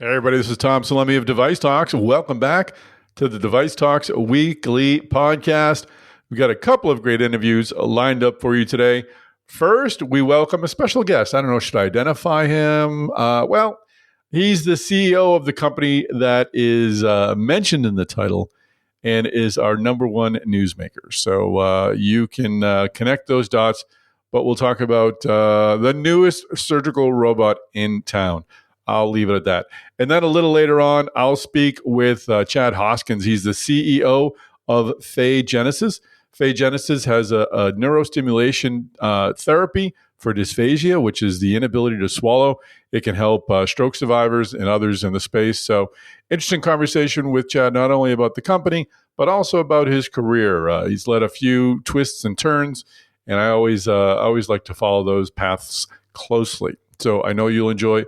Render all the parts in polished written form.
Hey everybody, this is Tom Salemi of DeviceTalks. Welcome back to the DeviceTalks Weekly Podcast. We've got a couple of great interviews lined up for you today. First, we welcome a special guest. I don't know, should I identify him? He's the CEO of the company that is mentioned in the title and is our number one newsmaker. So you can connect those dots, but we'll talk about the newest surgical robot in town. I'll leave it at that. And then a little later on, I'll speak with Chad Hoskins. He's the CEO of Phagenesis. Phagenesis has a neurostimulation therapy for dysphagia, which is the inability to swallow. It can help stroke survivors and others in the space. So interesting conversation with Chad, not only about the company, but also about his career. He's led a few twists and turns, and I always like to follow those paths closely. So I know you'll enjoy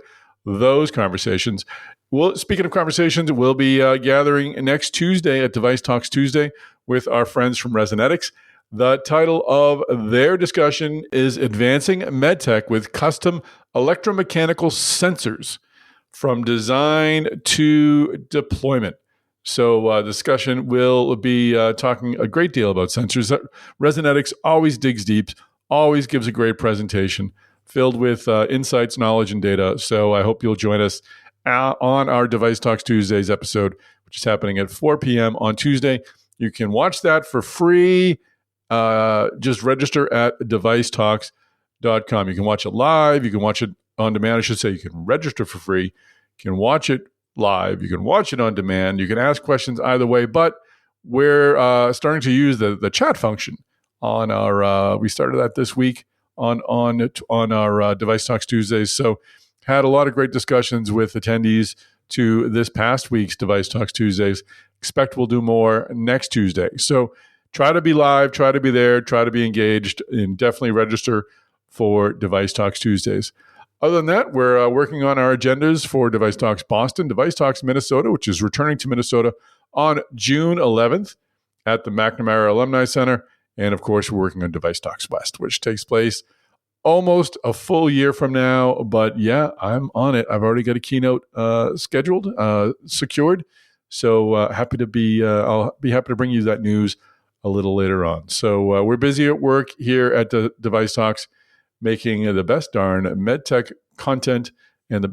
those conversations. Well, speaking of conversations, we'll be gathering next Tuesday at DeviceTalks Tuesday with our friends from Resonetics. The title of their discussion is Advancing MedTech with Custom Electromechanical Sensors from Design to Deployment. So discussion will be talking a great deal about sensors. Resonetics always digs deep, always gives a great presentation filled with insights, knowledge, and data. So I hope you'll join us on our Device Talks Tuesdays episode, which is happening at 4 p.m. on Tuesday. You can watch that for free. Just register at devicetalks.com. You can watch it live. You can watch it on demand. I should say you can register for free. You can watch it live. You can watch it on demand. You can ask questions either way, but we're starting to use the chat function on our, we started that this week on our Device Talks Tuesdays. So had a lot of great discussions with attendees to this past week's Device Talks Tuesdays. Expect we'll do more next Tuesday. So try to be live, try to be there, try to be engaged, and definitely register for Device Talks Tuesdays. Other than that, we're working on our agendas for Device Talks Boston, Device Talks Minnesota, which is returning to Minnesota on June 11th at the McNamara Alumni Center. And of course, we're working on Device Talks West, which takes place almost a full year from now. But yeah, I'm on it. I've already got a keynote scheduled, secured. So I'll be happy to bring you that news a little later on. So we're busy at work here at the Device Talks, making the best darn MedTech content and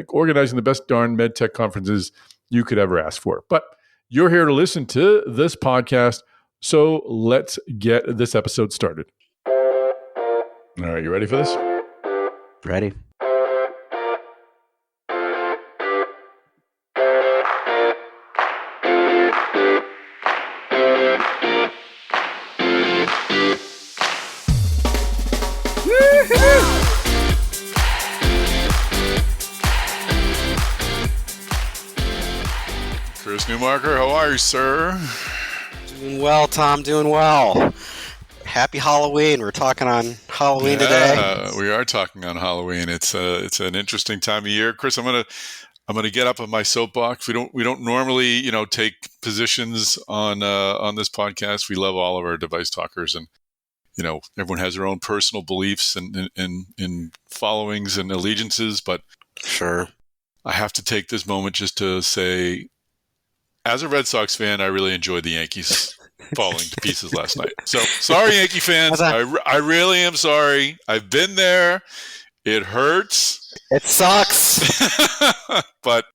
organizing the best darn MedTech conferences you could ever ask for. But you're here to listen to this podcast. So let's get this episode started. All right, you ready for this? Ready. Chris Newmarker, how are you, sir? Doing well, Tom. Doing well. Happy Halloween. We're talking on Halloween today. We are talking on Halloween. It's an interesting time of year. Chris, I'm gonna get up on my soapbox. We don't normally, take positions on this podcast. We love all of our device talkers, and everyone has their own personal beliefs and followings and allegiances. But sure, I have to take this moment just to say, as a Red Sox fan, I really enjoyed the Yankees falling to pieces last night. So sorry, Yankee fans. I really am sorry. I've been there. It hurts. It sucks. But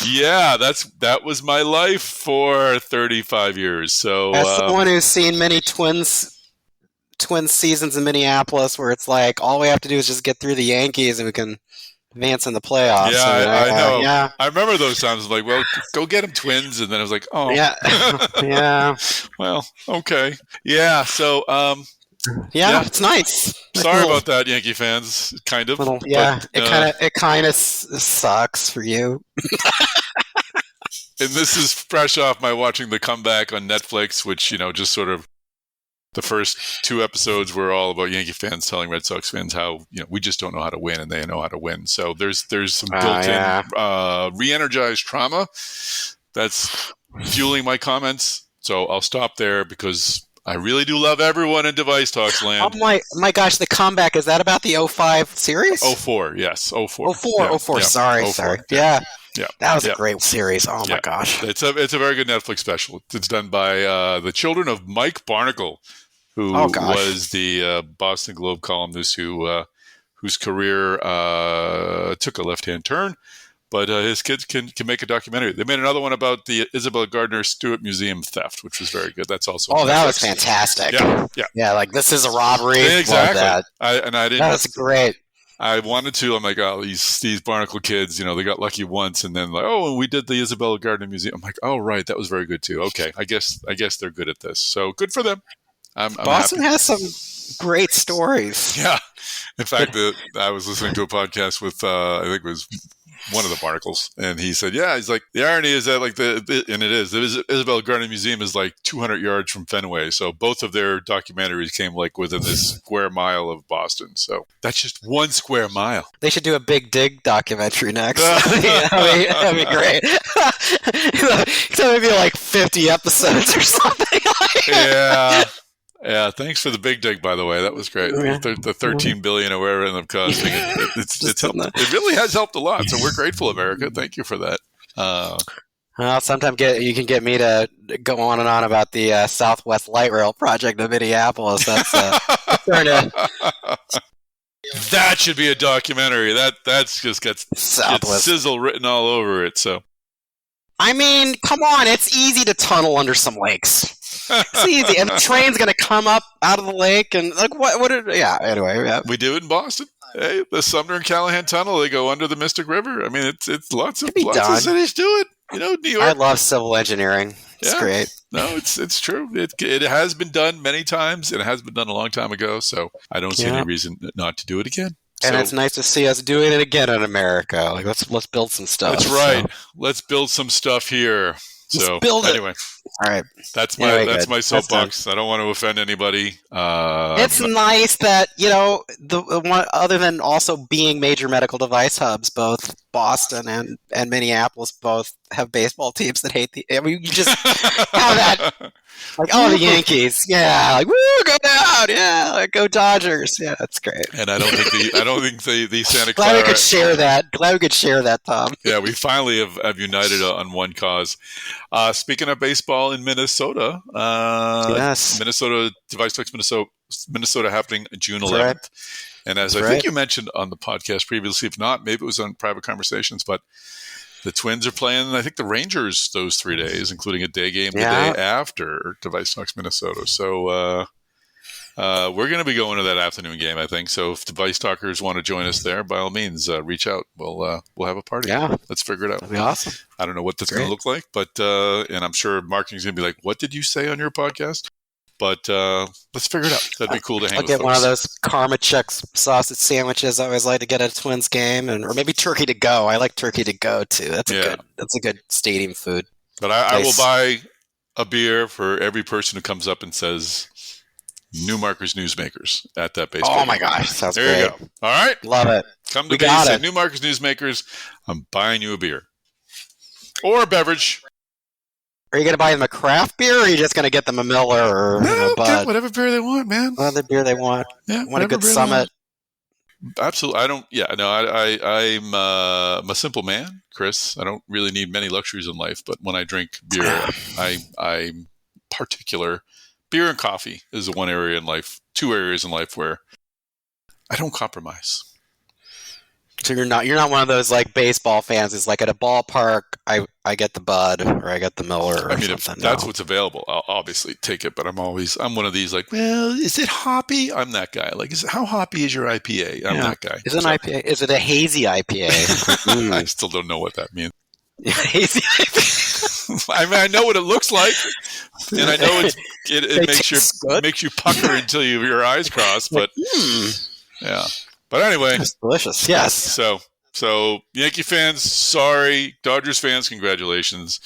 yeah, that was my life for 35 years. So as someone who's seen many Twins seasons in Minneapolis, where it's like all we have to do is just get through the Yankees and we can advance in the playoffs. Yeah, I know. Yeah. I remember those times. Like, well, go get them, Twins, and then I was like, oh, yeah, yeah. Well, okay, yeah. So, yeah, it's nice. Sorry about that, Yankee fans. Kind of. Yeah, but, it kind of sucks for you. And this is fresh off my watching The Comeback on Netflix, which just sort of. The first 2 episodes were all about Yankee fans telling Red Sox fans how we just don't know how to win, and they know how to win. So there's some built-in re-energized trauma that's fueling my comments. So I'll stop there because I really do love everyone in Device Talks land. Oh my gosh, the comeback, is that about the 05 series? 04, yes. 04. 04. Sorry. Yeah. That was a great series. Oh my gosh. It's a very good Netflix special. It's done by the children of Mike Barnacle, who was the Boston Globe columnist whose career took a left-hand turn. But his kids can make a documentary. They made another one about the Isabel Gardner Stewart Museum theft, which was very good. That's also that was fantastic. Yeah. Like, this is a robbery. Exactly. Love that. That's great. I wanted to. I'm like, oh, these Barnacle kids, they got lucky once, and then we did the Isabel Gardner Museum. I'm like, oh, right, that was very good too. Okay, I guess they're good at this. So good for them. I'm Boston happy. has some great stories. Yeah. In fact, I was listening to a podcast with I think it was one of the Barnacles, and he said, he's like, the irony is that the Isabel Gardner Museum is like 200 yards from Fenway, so both of their documentaries came like within this square mile of Boston, so that's just 1 square mile. They should do a Big Dig documentary next. That'd be great. So maybe like 50 episodes or something. Yeah, thanks for the Big Dig, by the way. That was great. The $13 billion or whatever it ended up costing. It's helped. It really has helped a lot. So we're grateful, America. Thank you for that. Well, sometime you can get me to go on and on about the Southwest Light Rail project of Minneapolis. That's that should be a documentary. That's just gets sizzle written all over it. So, I mean, come on, it's easy to tunnel under some lakes. It's easy, and the train's going to come up out of the lake, and like anyway. We do it in Boston. Hey, the Sumner and Callahan Tunnel, they go under the Mystic River. I mean, it's lots of cities do it. New York. I love civil engineering. It's great. No, it's true. It has been done many times, and it has been done a long time ago, so I don't see any reason not to do it again. And it's nice to see us doing it again in America. Like, let's build some stuff. That's right. Let's build some stuff here. So anyway, all right. That's my soapbox. I don't want to offend anybody. It's nice that the one, other than also being major medical device hubs, both Boston and Minneapolis both have baseball teams that hate the. I mean, you just have that. Like, the Yankees, like, woo, go down, like, go Dodgers, that's great. And I don't think the Santa Clara. Glad we could share that, Tom. Yeah, we finally have united on one cause. Speaking of baseball in Minnesota, Minnesota Device Talks Minnesota happening June 11th, right. And as I think you mentioned on the podcast previously, if not, maybe it was on Private Conversations, but. The Twins are playing, I think, the Rangers those 3 days, including a day game the day after Device Talks Minnesota. So we're going to be going to that afternoon game, I think. So if Device Talkers want to join us there, by all means, reach out. We'll have a party. Yeah. Let's figure it out. That'd be awesome. I don't know what that's going to look like, but and I'm sure marketing's going to be like, what did you say on your podcast? But let's figure it out. That'd be cool to hang with folks. I'll get one of those Karma Chuck's sausage sandwiches I always like to get at a Twins game, or maybe turkey to go. I like turkey to go too. That's a good stadium food. But I will buy a beer for every person who comes up and says Newmarker's Newsmakers at that baseball game. Oh my gosh, sounds great. There you go. All right. Love it. Come to me and say Newmarker's Newsmakers. I'm buying you a beer. Or a beverage. Are you going to buy them a craft beer, or are you just going to get them a Miller or a Bud? Get whatever beer they want, man. Whatever beer they want. Yeah, want a good Summit. Absolutely. I don't. Yeah, no. I'm a simple man, Chris. I don't really need many luxuries in life, but when I drink beer, I'm particular. Beer and coffee is the one area in life, 2 areas in life where I don't compromise. So you're not one of those like baseball fans. It's like at a ballpark, I get the Bud or I get the Miller. Or if that's what's available, I'll obviously take it. But I'm one of these like, well, is it hoppy? I'm that guy. Like, how hoppy is your IPA? I'm that guy. Is it an IPA? Is it a hazy IPA? I still don't know what that means. Hazy IPA. I mean, I know what it looks like, and I know it makes you pucker until your eyes cross. But yeah. But anyway, it's delicious. Yes. So Yankee fans, sorry. Dodgers fans, congratulations.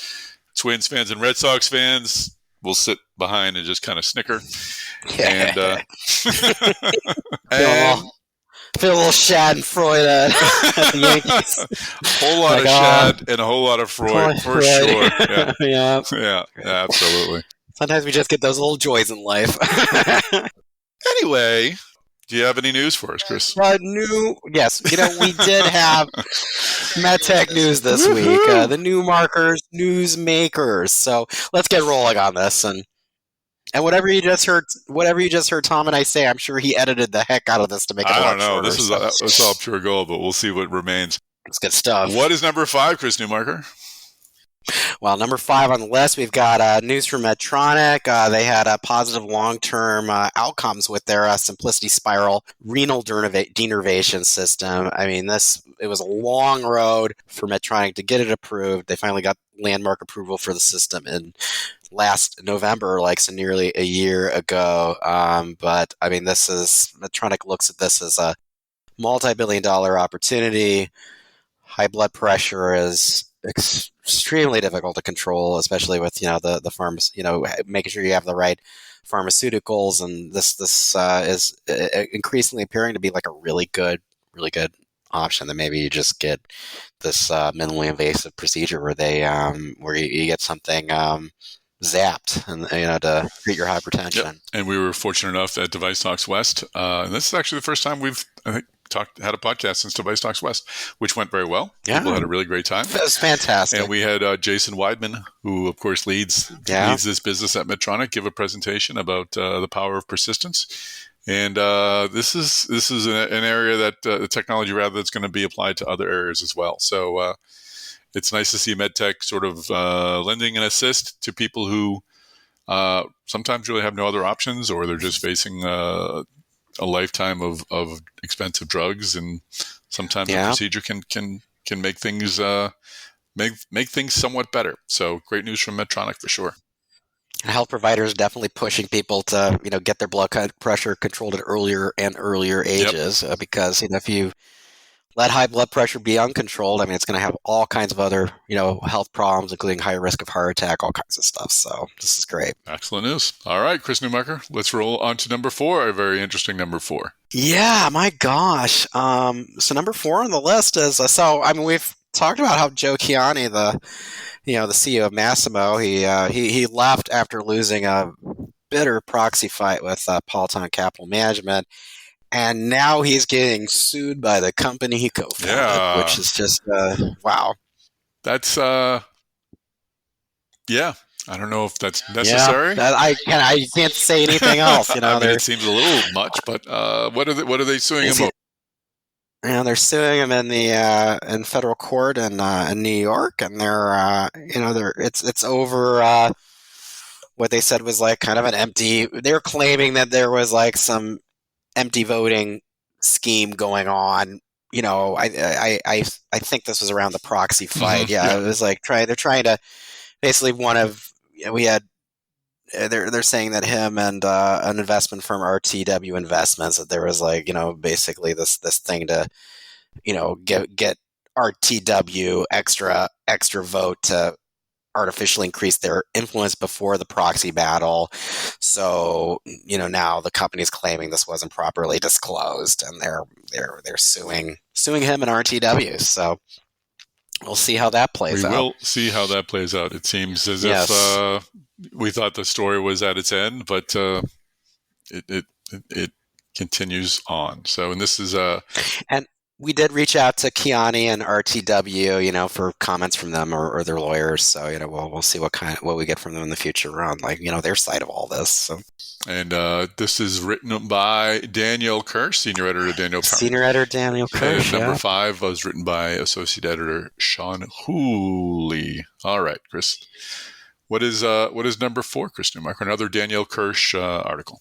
Twins fans and Red Sox fans will sit behind and just kind of snicker. And feel a little Schadenfreude at the Yankees. A whole lot of Shad and a whole lot of Freud for sure. Yeah, absolutely. Sometimes we just get those little joys in life. Anyway, do you have any news for us, Chris? Yes, we did have MedTech news this week. The Newmarkers, Newsmakers. So let's get rolling on this. And whatever you just heard, Tom and I say, I'm sure he edited the heck out of this to make it a lot shorter. It's all pure gold, but we'll see what remains. It's good stuff. What is number 5, Chris Newmarker? Well, number 5 on the list, we've got news from Medtronic. They had positive long-term outcomes with their Simplicity Spiral renal denervation system. I mean, it was a long road for Medtronic to get it approved. They finally got landmark approval for the system in last November, so nearly a year ago. But I mean, Medtronic looks at this as a multi-billion-dollar opportunity. High blood pressure is extremely difficult to control, especially with the pharma, making sure you have the right pharmaceuticals, and this is increasingly appearing to be like a really good option. That maybe you just get this minimally invasive procedure where you get something zapped and to treat your hypertension. Yep. And we were fortunate enough at DeviceTalks West, and this is actually the first time we've had a podcast since DeviceTalks West, which went very well. Yeah. People had a really great time. It was fantastic. And we had Jason Weidman, who of course leads this business at Medtronic, give a presentation about the power of persistence. And this is an area that the technology that's going to be applied to other areas as well. So it's nice to see MedTech sort of lending an assist to people who sometimes really have no other options, or they're just facing a lifetime of expensive drugs, and sometimes a procedure can make things make things somewhat better. So great news from Medtronic for sure. Health providers definitely pushing people to get their blood pressure controlled at earlier and earlier ages, because if you let high blood pressure be uncontrolled, I mean, it's going to have all kinds of other health problems, including higher risk of heart attack, all kinds of stuff. So this is great. Excellent news. All right, Chris Newmarker, let's roll on to number 4, a very interesting number 4. Yeah, my gosh. So number 4 on the list is we've talked about how Joe Chiani, the CEO of Masimo, he left after losing a bitter proxy fight with Peloton Capital Management. And now he's getting sued by the company he co-founded, which is just, wow. That's, I don't know if that's necessary. Yeah, I can't say anything else. I mean, it seems a little much, but what are they suing him over? They're suing him in federal court in New York, and it's over what they said was kind of an empty. They're claiming that there was some empty voting scheme going on. I think this was around the proxy fight. It was they're trying to basically they're saying that him and an investment firm, RTW Investments, that there was basically this thing to get RTW extra vote to artificially increase their influence before the proxy battle. So, now the company's claiming this wasn't properly disclosed, and they're suing him and RTW. So we'll see how that plays out. We will see how that plays out. It seems as if we thought the story was at its end, but it continues on. So, and this is and we did reach out to Chiani and RTW, for comments from them or their lawyers. So, we'll see what we get from them in the future on their side of all this. So. And this is written by Daniel Kirsch, senior editor Daniel Kirsch. Senior editor Daniel Kirsch. And number 5 was written by associate editor Sean Hooley. All right, Chris. What is number 4, Chris Newmarker? Another Daniel Kirsch article.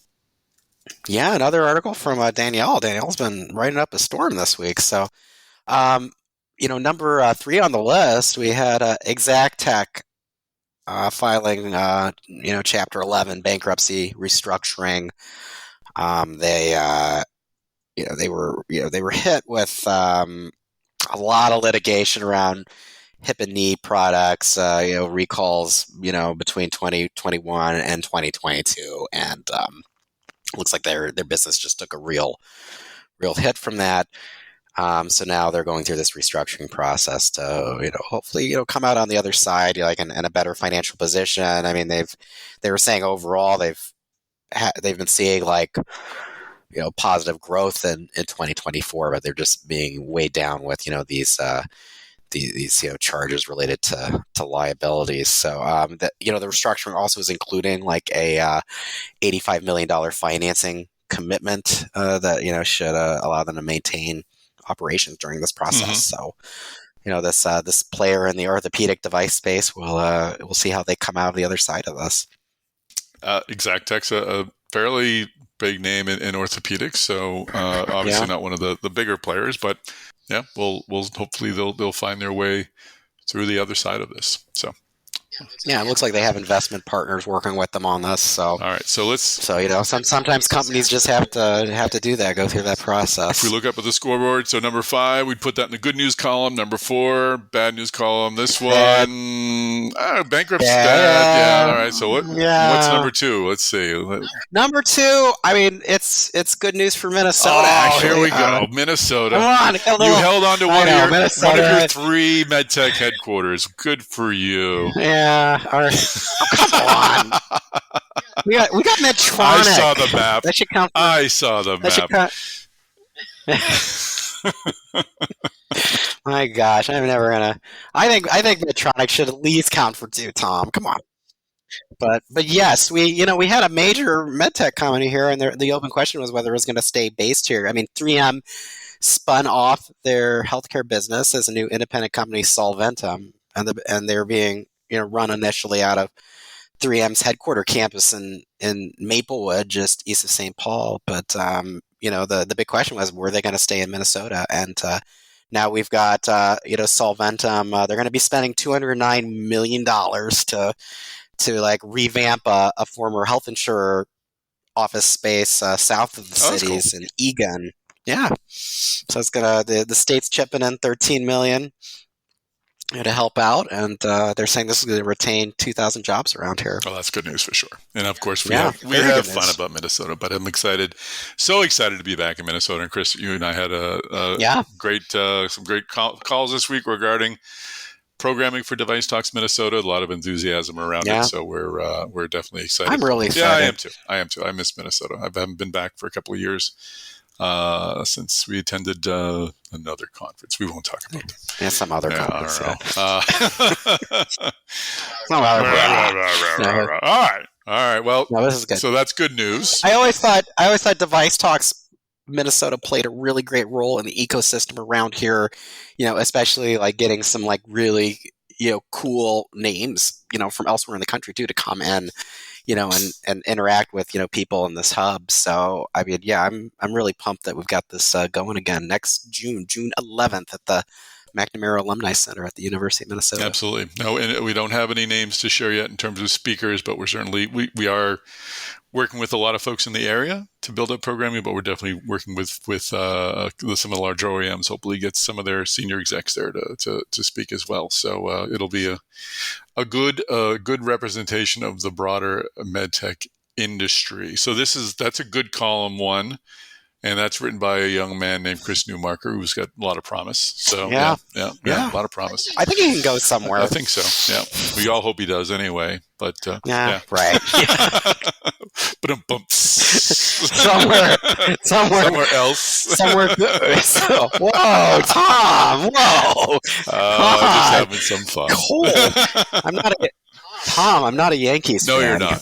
Yeah, another article from Danielle. Danielle's been writing up a storm this week. So, number 3 on the list, we had Exactech filing, Chapter 11 bankruptcy restructuring. They were hit with a lot of litigation around hip and knee products, recalls, between 2021 and 2022, and looks like their business just took a real hit from that. So now they're going through this restructuring process to, hopefully, come out on the other side, like in a better financial position. I mean, they were saying overall they've been seeing like, positive growth in 2024, but they're just being weighed down with, these charges related to liabilities. So the restructuring also is including like a $85 million financing commitment that should allow them to maintain operations during this process. So this player in the orthopedic device space we'll see how they come out of the other side of this. Exactech's a fairly big name in orthopedics, so obviously not one of the bigger players, but we'll hopefully they'll find their way through the other side of this. So it looks like they have investment partners working with them on this. So all right, so sometimes companies just have to do that, go through that process. If we look up at the scoreboard, so number 5, we'd put that in the good news column. Number 4, bad news column. This one, bankruptcy. Bad. All right. So what's number 2? Let's see. Number 2. I mean, it's good news for Minnesota. Actually, here we go. Minnesota. Come on, you held on to one of your 3 medtech headquarters. Good for you. Yeah. All right. Come on. We got Medtronic. I saw the map. That should count. I saw the map. My gosh, I'm never gonna. I think Medtronic should at least count for 2. Tom, come on. But yes, we had a major medtech company here, and the open question was whether it was going to stay based here. I mean, 3M spun off their healthcare business as a new independent company, Solventum, and they're being run initially out of 3M's headquarter campus in Maplewood, just east of St. Paul. But the big question was, were they going to stay in Minnesota? And now we've got Solventum. They're going to be spending $209 million to like revamp a former health insurer office space south of the cities in Eagan. Yeah, so it's gonna the state's chipping in $13 million to help out, and they're saying this is going to retain 2,000 jobs around here. Oh, that's good news for sure. And of course, we have fun about Minnesota, but I'm so excited to be back in Minnesota. And Chris, you and I had some great calls this week regarding programming for DeviceTalks Minnesota. A lot of enthusiasm around it, so we're definitely excited. I'm really excited. Yeah, I am too. I miss Minnesota. I haven't been back for a couple of years. Since we attended another conference. We won't talk about them. Yeah, some other conference. All right. Well, this is good. So that's good news. I always thought DeviceTalks Minnesota played a really great role in the ecosystem around here, especially like getting some like really, cool names, from elsewhere in the country too, to come in, and interact with, people in this hub. So, I mean, I'm really pumped that we've got this going again next June 11th at the McNamara Alumni Center at the University of Minnesota. Absolutely. No, and we don't have any names to share yet in terms of speakers, but we're certainly, we are working with a lot of folks in the area to build up programming, but we're definitely working with some of the larger OEMs, hopefully get some of their senior execs there to speak as well. So it'll be a good representation of the broader medtech industry. So that's a good column 1. And that's written by a young man named Chris Newmarker, who's got a lot of promise. So yeah, a lot of promise. I think he can go somewhere. I think so. Yeah, we all hope he does anyway. But right. But somewhere else. Somewhere good. Whoa, Tom! Whoa! Just having some fun. Cool. I'm not a Yankees fan. No, you're not.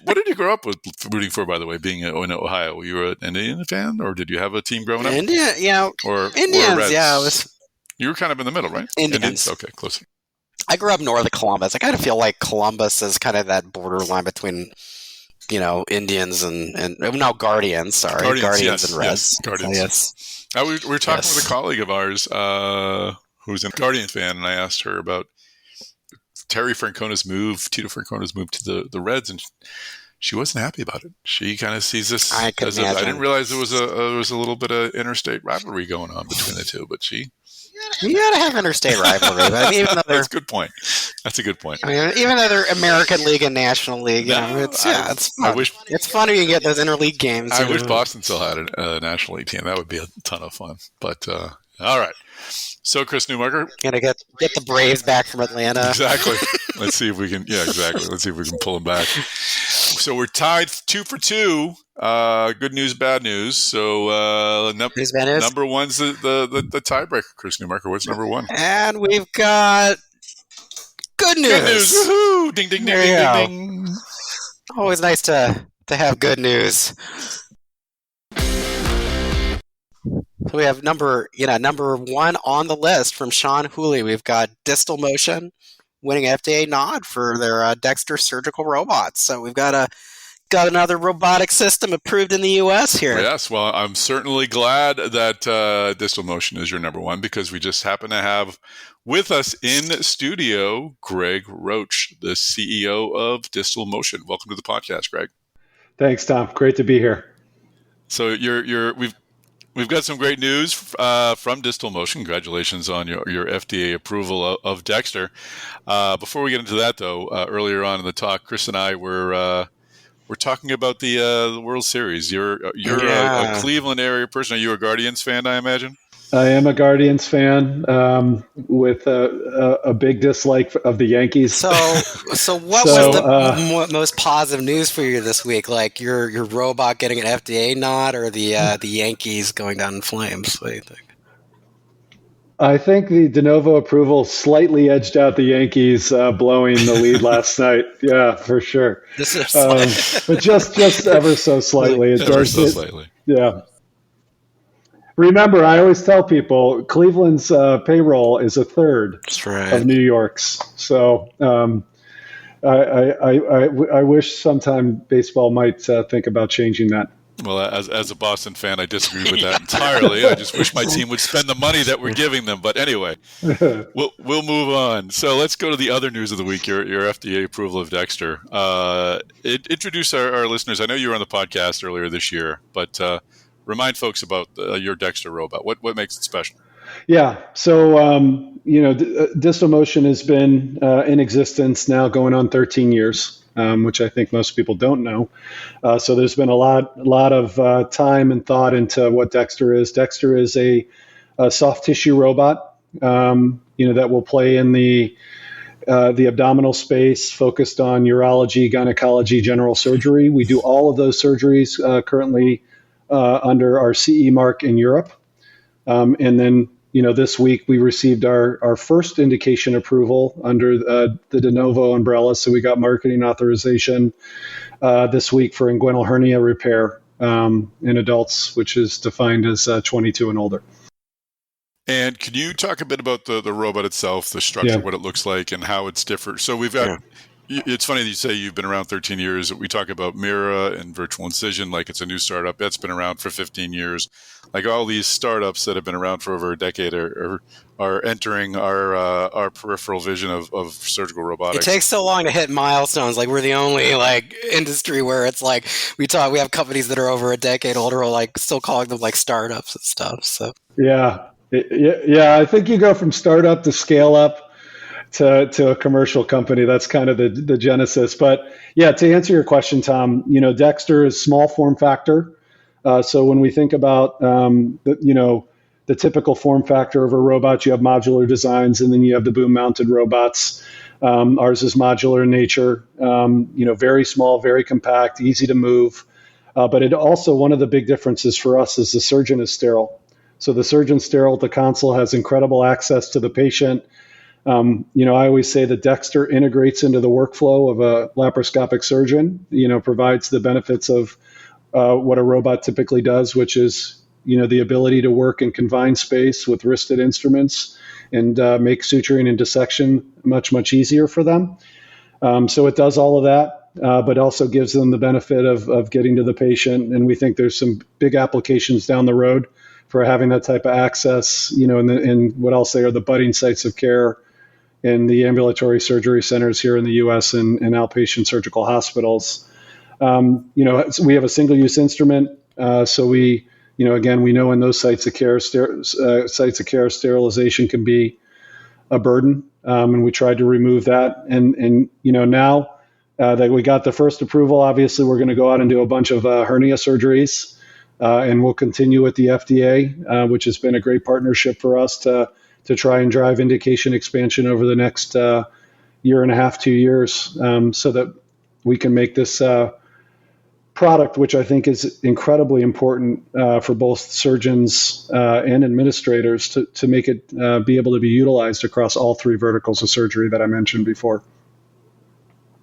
What did you grow up with rooting for, by the way, being in Ohio? Were you an Indian fan, or did you have a team growing up? Indian, or Indians, Reds? You were kind of in the middle, right? Indians. Okay, closer. I grew up north of Columbus. I kind of feel like Columbus is kind of that borderline between, Indians and no, Guardians. Sorry, Guardians and Reds. Yes, Guardians. We were talking with a colleague of ours who's a Guardian fan, and I asked her about Tito Francona's move to the Reds, and she wasn't happy about it. She kind of sees this I didn't realize there was a little bit of interstate rivalry going on between the two, but you gotta have interstate rivalry. But I mean, even though that's a good point. That's a good point. I mean, even though they're American League and National League, it's fun. It's fun when you get those interleague games. I wish Boston still had a National League team. That would be a ton of fun. But all right. So, Chris Newmarker. Gonna get the Braves back from Atlanta. Exactly. Let's see if we can. Yeah, exactly. Let's see if we can pull them back. So we're tied 2 for 2. Good news, bad news. So number one's the tiebreaker. Chris Newmarker, what's number one? And we've got good news. Good news. Woohoo! Ding ding ding ding ding ding. Always nice to have good news. So we have number one on the list from Sean Hooley. We've got Distalmotion winning an FDA nod for their Dexter surgical robots. So we've got another robotic system approved in the U.S. here. Yes, well, I'm certainly glad that Distalmotion is your number one, because we just happen to have with us in studio Greg Roche, the CEO of Distalmotion. Welcome to the podcast, Greg. Thanks, Tom. Great to be here. So we've got some great news from Distalmotion. Congratulations on your FDA approval of Dexter. Before we get into that, though, earlier on in the talk, Chris and I were talking about the World Series. You're a Cleveland area person. Are you a Guardians fan, I imagine? I am a Guardians fan with a big dislike of the Yankees. So what was the most positive news for you this week? Like your robot getting an FDA nod, or the Yankees going down in flames? What do you think? I think the de novo approval slightly edged out the Yankees blowing the lead last night. Yeah, for sure. But just ever so slightly. Slightly. Yeah. Remember, I always tell people Cleveland's payroll is a third of New York's. So I wish sometime baseball might think about changing that. Well, as a Boston fan, I disagree with that entirely. I just wish my team would spend the money that we're giving them. But anyway, we'll move on. So let's go to the other news of the week, your FDA approval of Dexter. Introduce our listeners. I know you were on the podcast earlier this year, but remind folks about your Dexter robot. What makes it special? Yeah. So, Distalmotion has been in existence now going on 13 years, which I think most people don't know. So there's been a lot of time and thought into what Dexter is. Dexter is a soft tissue robot, that will play in the abdominal space, focused on urology, gynecology, general surgery. We do all of those surgeries currently under our CE mark in Europe. And then, this week we received our first indication approval under the de novo umbrella. So we got marketing authorization this week for inguinal hernia repair in adults, which is defined as 22 and older. And can you talk a bit about the robot itself, the structure, what it looks like, and how it's different? So we've got... It's funny that you say you've been around 13 years. We talk about Mira and virtual incision like it's a new startup. That's been around for 15 years. Like all these startups that have been around for over a decade are entering our peripheral vision of surgical robotics. It takes so long to hit milestones. Like we're the only industry where it's like we have companies that are over a decade older, still calling them startups and stuff. So yeah. I think you go from startup to scale up to a commercial company. That's kind of the genesis. But yeah, to answer your question, Tom, Dexter is small form factor. So when we think about the typical form factor of a robot, you have modular designs, and then you have the boom mounted robots. Ours is modular in nature. Very small, very compact, easy to move. But it also, one of the big differences for us is the surgeon is sterile. So the surgeon sterile at the console has incredible access to the patient. I always say that Dexter integrates into the workflow of a laparoscopic surgeon, provides the benefits of what a robot typically does, which is, the ability to work in confined space with wristed instruments and make suturing and dissection much, much easier for them. So it does all of that, but also gives them the benefit of getting to the patient. And we think there's some big applications down the road for having that type of access, in what I'll say are the budding sites of care in the ambulatory surgery centers here in the U.S. and outpatient surgical hospitals. We have a single-use instrument, so we, again, we know in those sites of care, sterilization can be a burden, and we tried to remove that. And now that we got the first approval, obviously we're going to go out and do a bunch of hernia surgeries, and we'll continue with the FDA, which has been a great partnership for us to try and drive indication expansion over the next year and a half, 2 years, so that we can make this product, which I think is incredibly important for both surgeons and administrators to make it be able to be utilized across all three verticals of surgery that I mentioned before.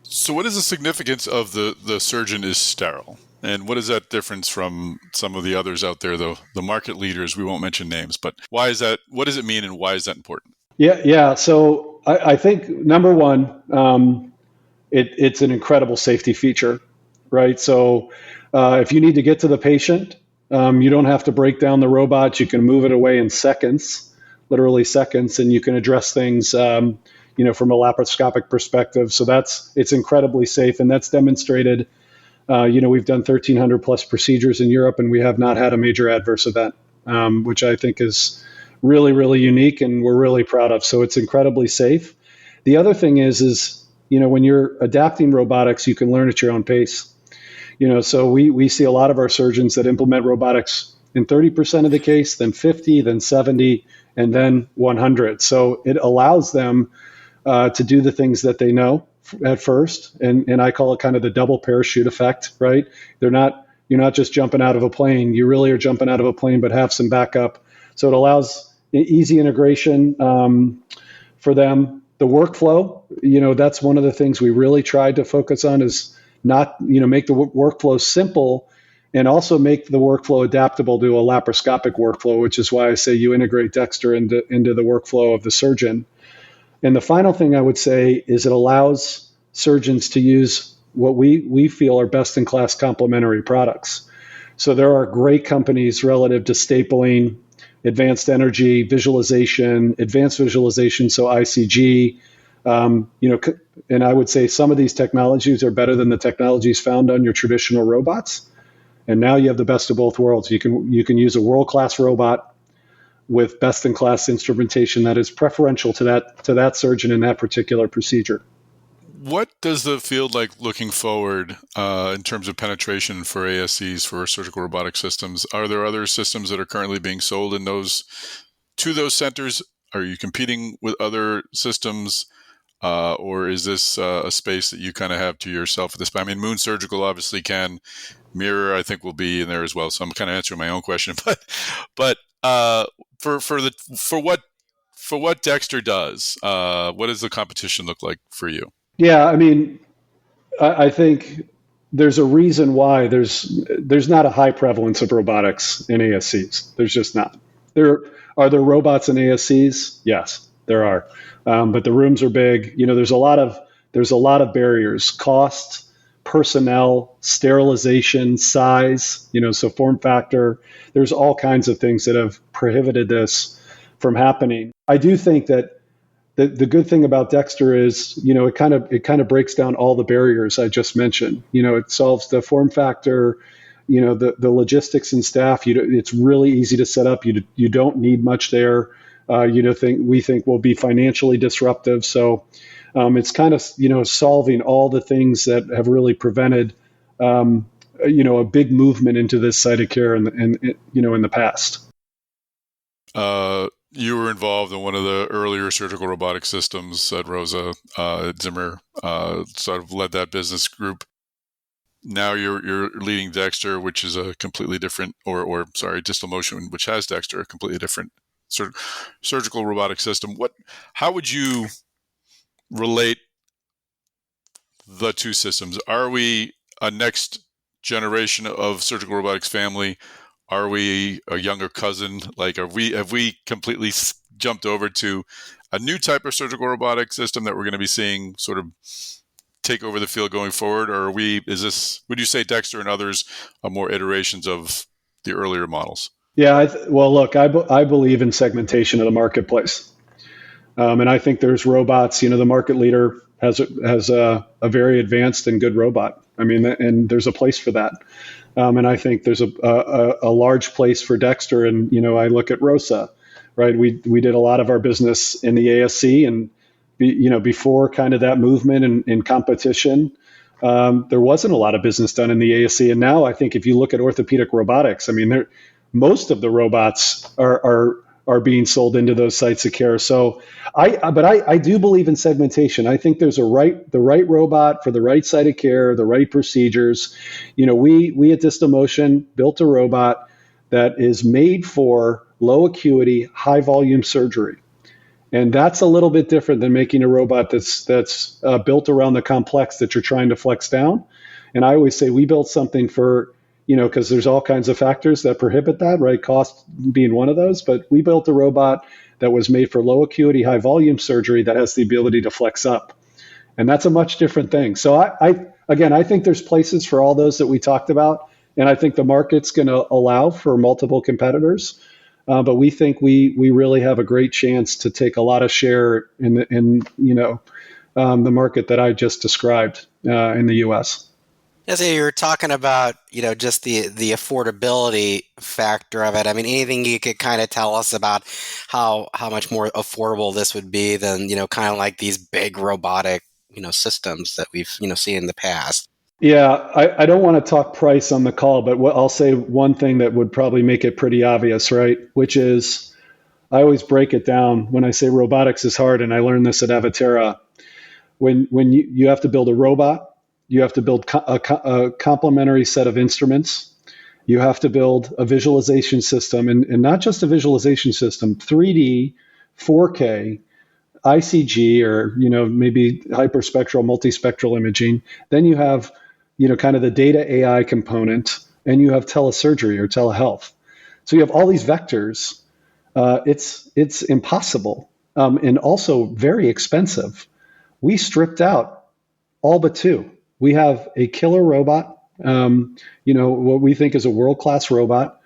So what is the significance of the surgeon is sterile? And what is that difference from some of the others out there, the market leaders? We won't mention names, but why is that? What does it mean, and why is that important? Yeah. So I think number one, it's an incredible safety feature, right? So if you need to get to the patient, you don't have to break down the robot. You can move it away in seconds, literally seconds, and you can address things, from a laparoscopic perspective. So it's incredibly safe, and that's demonstrated. We've done 1,300 plus procedures in Europe, and we have not had a major adverse event, which I think is really, really unique, and we're really proud of. So it's incredibly safe. The other thing is when you're adapting robotics, you can learn at your own pace. So we see a lot of our surgeons that implement robotics in 30% of the case, then 50, then 70, and then 100. So it allows them to do the things that they know at first, and I call it kind of the double parachute effect, right? You're not just jumping out of a plane. You really are jumping out of a plane, but have some backup. So it allows easy integration for them. The workflow, that's one of the things we really tried to focus on is not, make the workflow simple and also make the workflow adaptable to a laparoscopic workflow, which is why I say you integrate Dexter into the workflow of the surgeon. And the final thing I would say is it allows surgeons to use what we feel are best-in-class complementary products. So there are great companies relative to stapling, advanced energy, visualization, advanced visualization, so ICG. And I would say some of these technologies are better than the technologies found on your traditional robots. And now you have the best of both worlds. You can use a world-class robot with best-in-class instrumentation that is preferential to that surgeon in that particular procedure. What does the field like looking forward in terms of penetration for ASCs for surgical robotic systems? Are there other systems that are currently being sold to those centers? Are you competing with other systems, or is this a space that you kind of have to yourself at this point? I mean, Moon Surgical obviously can. Mirror, I think, will be in there as well. So I'm kind of answering my own question, but for what Dexter does, what does the competition look like for you? Yeah, I mean, I think there's a reason why there's not a high prevalence of robotics in ASCs. There's just not. Are there robots in ASCs? Yes, there are, but the rooms are big. There's a lot of barriers: cost, personnel, sterilization, size. So form factor. There's all kinds of things that have prohibited this from happening. I do think that the good thing about Dexter is, it kind of breaks down all the barriers I just mentioned. It solves the form factor, the logistics and staff. It's really easy to set up. You don't need much there. We think will be financially disruptive. So it's kind of solving all the things that have really prevented a big movement into this site of care in the past. You were involved in one of the earlier surgical robotic systems at Rosa. Zimmer sort of led that business group. Now you're leading Dexter, which is a completely different, Distalmotion, which has Dexter, a completely different surgical robotic system. How would you relate the two systems? Are we a next generation of surgical robotics family? Are we a younger cousin? Like, have we completely jumped over to a new type of surgical robotic system that we're going to be seeing sort of take over the field going forward? Or would you say Dexter and others are more iterations of the earlier models? Yeah, look, I believe in segmentation of the marketplace. And I think there's robots, the market leader has a very advanced and good robot. I mean, and there's a place for that. And I think there's a large place for Dexter. And, I look at ROSA, right? We did a lot of our business in the ASC, and before kind of that movement and competition, there wasn't a lot of business done in the ASC. And now I think if you look at orthopedic robotics, I mean, most of the robots are being sold into those sites of care. So I do believe in segmentation. I think there's the right robot for the right site of care, the right procedures. We at Distalmotion built a robot that is made for low acuity, high volume surgery. And that's a little bit different than making a robot that's built around the complex that you're trying to flex down. And I always say we built something for, because there's all kinds of factors that prohibit that, right? Cost being one of those. But we built a robot that was made for low acuity, high volume surgery that has the ability to flex up. And that's a much different thing. So I think there's places for all those that we talked about. And I think the market's going to allow for multiple competitors. But we think we really have a great chance to take a lot of share in the market that I just described in the U.S. So you're talking about just the affordability factor of it. I mean, anything you could kind of tell us about how much more affordable this would be than kind of like these big robotic systems that we've seen in the past. Yeah, I don't want to talk price on the call, but I'll say one thing that would probably make it pretty obvious, right? Which is, I always break it down when I say robotics is hard, and I learned this at Avaterra. When you have to build a robot, you have to build a complementary set of instruments. You have to build a visualization system, and not just a visualization system, 3D, 4K, ICG, or maybe hyperspectral, multispectral imaging. Then you have kind of the data AI component, and you have telesurgery or telehealth. So you have all these vectors. It's impossible and also very expensive. We stripped out all but two. We have a killer robot, what we think is a world-class robot,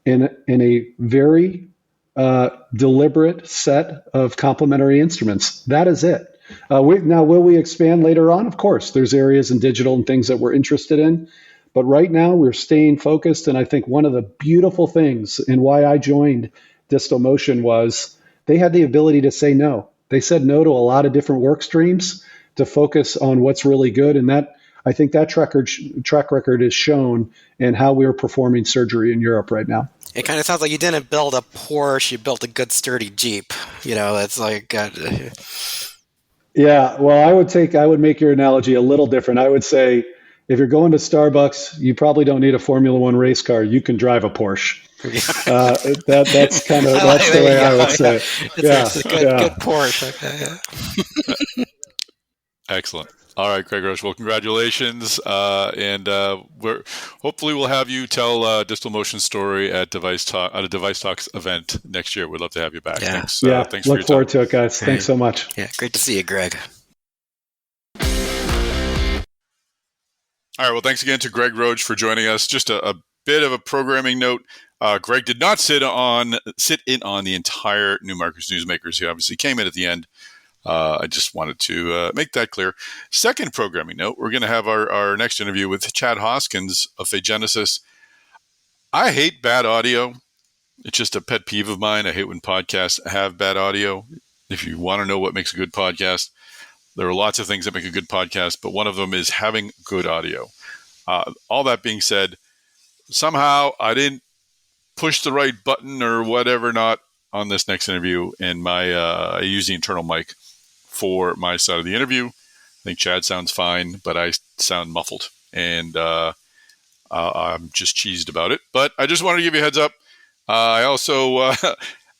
in a very deliberate set of complementary instruments. That is it. Now, will we expand later on? Of course, there's areas in digital and things that we're interested in. But right now, we're staying focused. And I think one of the beautiful things and why I joined Distalmotion was they had the ability to say no. They said no to a lot of different work streams to focus on what's really good. And that I think that track record is shown in how we're performing surgery in Europe right now. It kind of sounds like you didn't build a Porsche, you built a good sturdy Jeep. It's like... Yeah, well, I would make your analogy a little different. I would say if you're going to Starbucks, you probably don't need a Formula One race car. You can drive a Porsche. That's the way I would say. It's a good Porsche. Okay, Excellent. All right, Greg Roche. Well, congratulations, and hopefully we'll have you tell Distalmotion's story at a DeviceTalks event next year. We'd love to have you back. Yeah. Thanks. Thanks for your time. Look forward to it, guys. Thanks so much. Yeah, great to see you, Greg. All right. Well, thanks again to Greg Roche for joining us. Just a bit of a programming note. Greg did not sit in on the entire Newmarker's Newsmakers. He obviously came in at the end. I just wanted to make that clear. Second programming note, we're going to have our next interview with Chad Hoskins of Phagenesis. I hate bad audio. It's just a pet peeve of mine. I hate when podcasts have bad audio. If you want to know what makes a good podcast, there are lots of things that make a good podcast, but one of them is having good audio. All that being said, somehow I didn't push the right button or whatever not on this next interview, and I use the internal mic for my side of the interview. I think Chad sounds fine, but I sound muffled, and I'm just cheesed about it. But I just wanted to give you a heads up. I also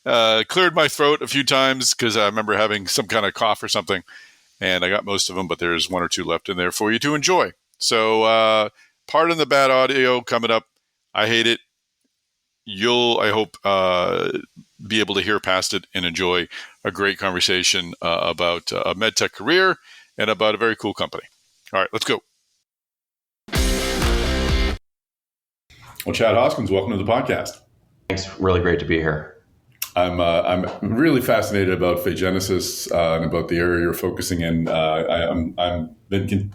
cleared my throat a few times because I remember having some kind of cough or something, and I got most of them, but there's one or two left in there for you to enjoy. So pardon the bad audio coming up. I hate it. You'll, I hope, be able to hear past it and enjoy a great conversation about a medtech career and about a very cool company. All right, let's go. Well, Chad Hoskins, welcome to the podcast. Thanks. Really great to be here. I'm really fascinated about Phagenesis and about the area you're focusing in. I'm been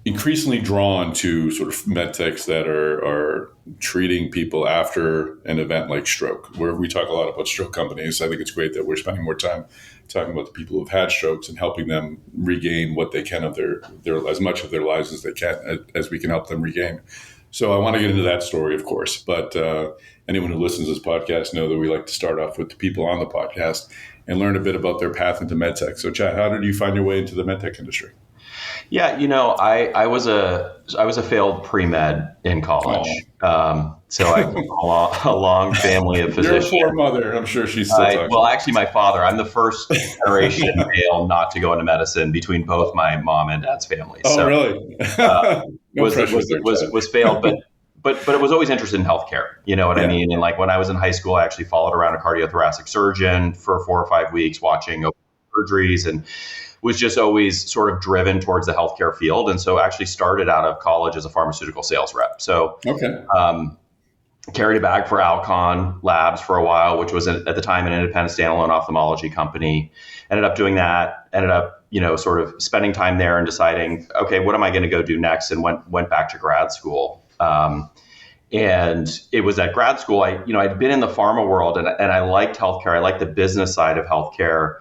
increasingly drawn to sort of med techs that are treating people after an event like stroke, where we talk a lot about stroke companies. I think it's great that we're spending more time talking about the people who've had strokes and helping them regain what they can of their as much of their lives as they can, as we can help them regain. So I want to get into that story, of course, but anyone who listens to this podcast know that we like to start off with the people on the podcast and learn a bit about their path into med tech. So Chad, how did you find your way into the med tech industry? Yeah, I was a failed pre-med in college. So I have a long family of physicians. Your poor mother, I'm sure she's still talking. Well, actually, my father. I'm the first generation male not to go into medicine between both my mom and dad's families. Oh, so, really? Was failed, but it was always interested in healthcare. You know what I mean? And like when I was in high school, I actually followed around a cardiothoracic surgeon for 4 or 5 weeks watching open surgeries and was just always sort of driven towards the healthcare field. And so actually started out of college as a pharmaceutical sales rep. So carried a bag for Alcon Labs for a while, which was at the time an independent standalone ophthalmology company. Ended up doing that, sort of spending time there and deciding, okay, what am I going to go do next? And went back to grad school. And it was at grad school, I'd been in the pharma world and I liked healthcare. I liked the business side of healthcare.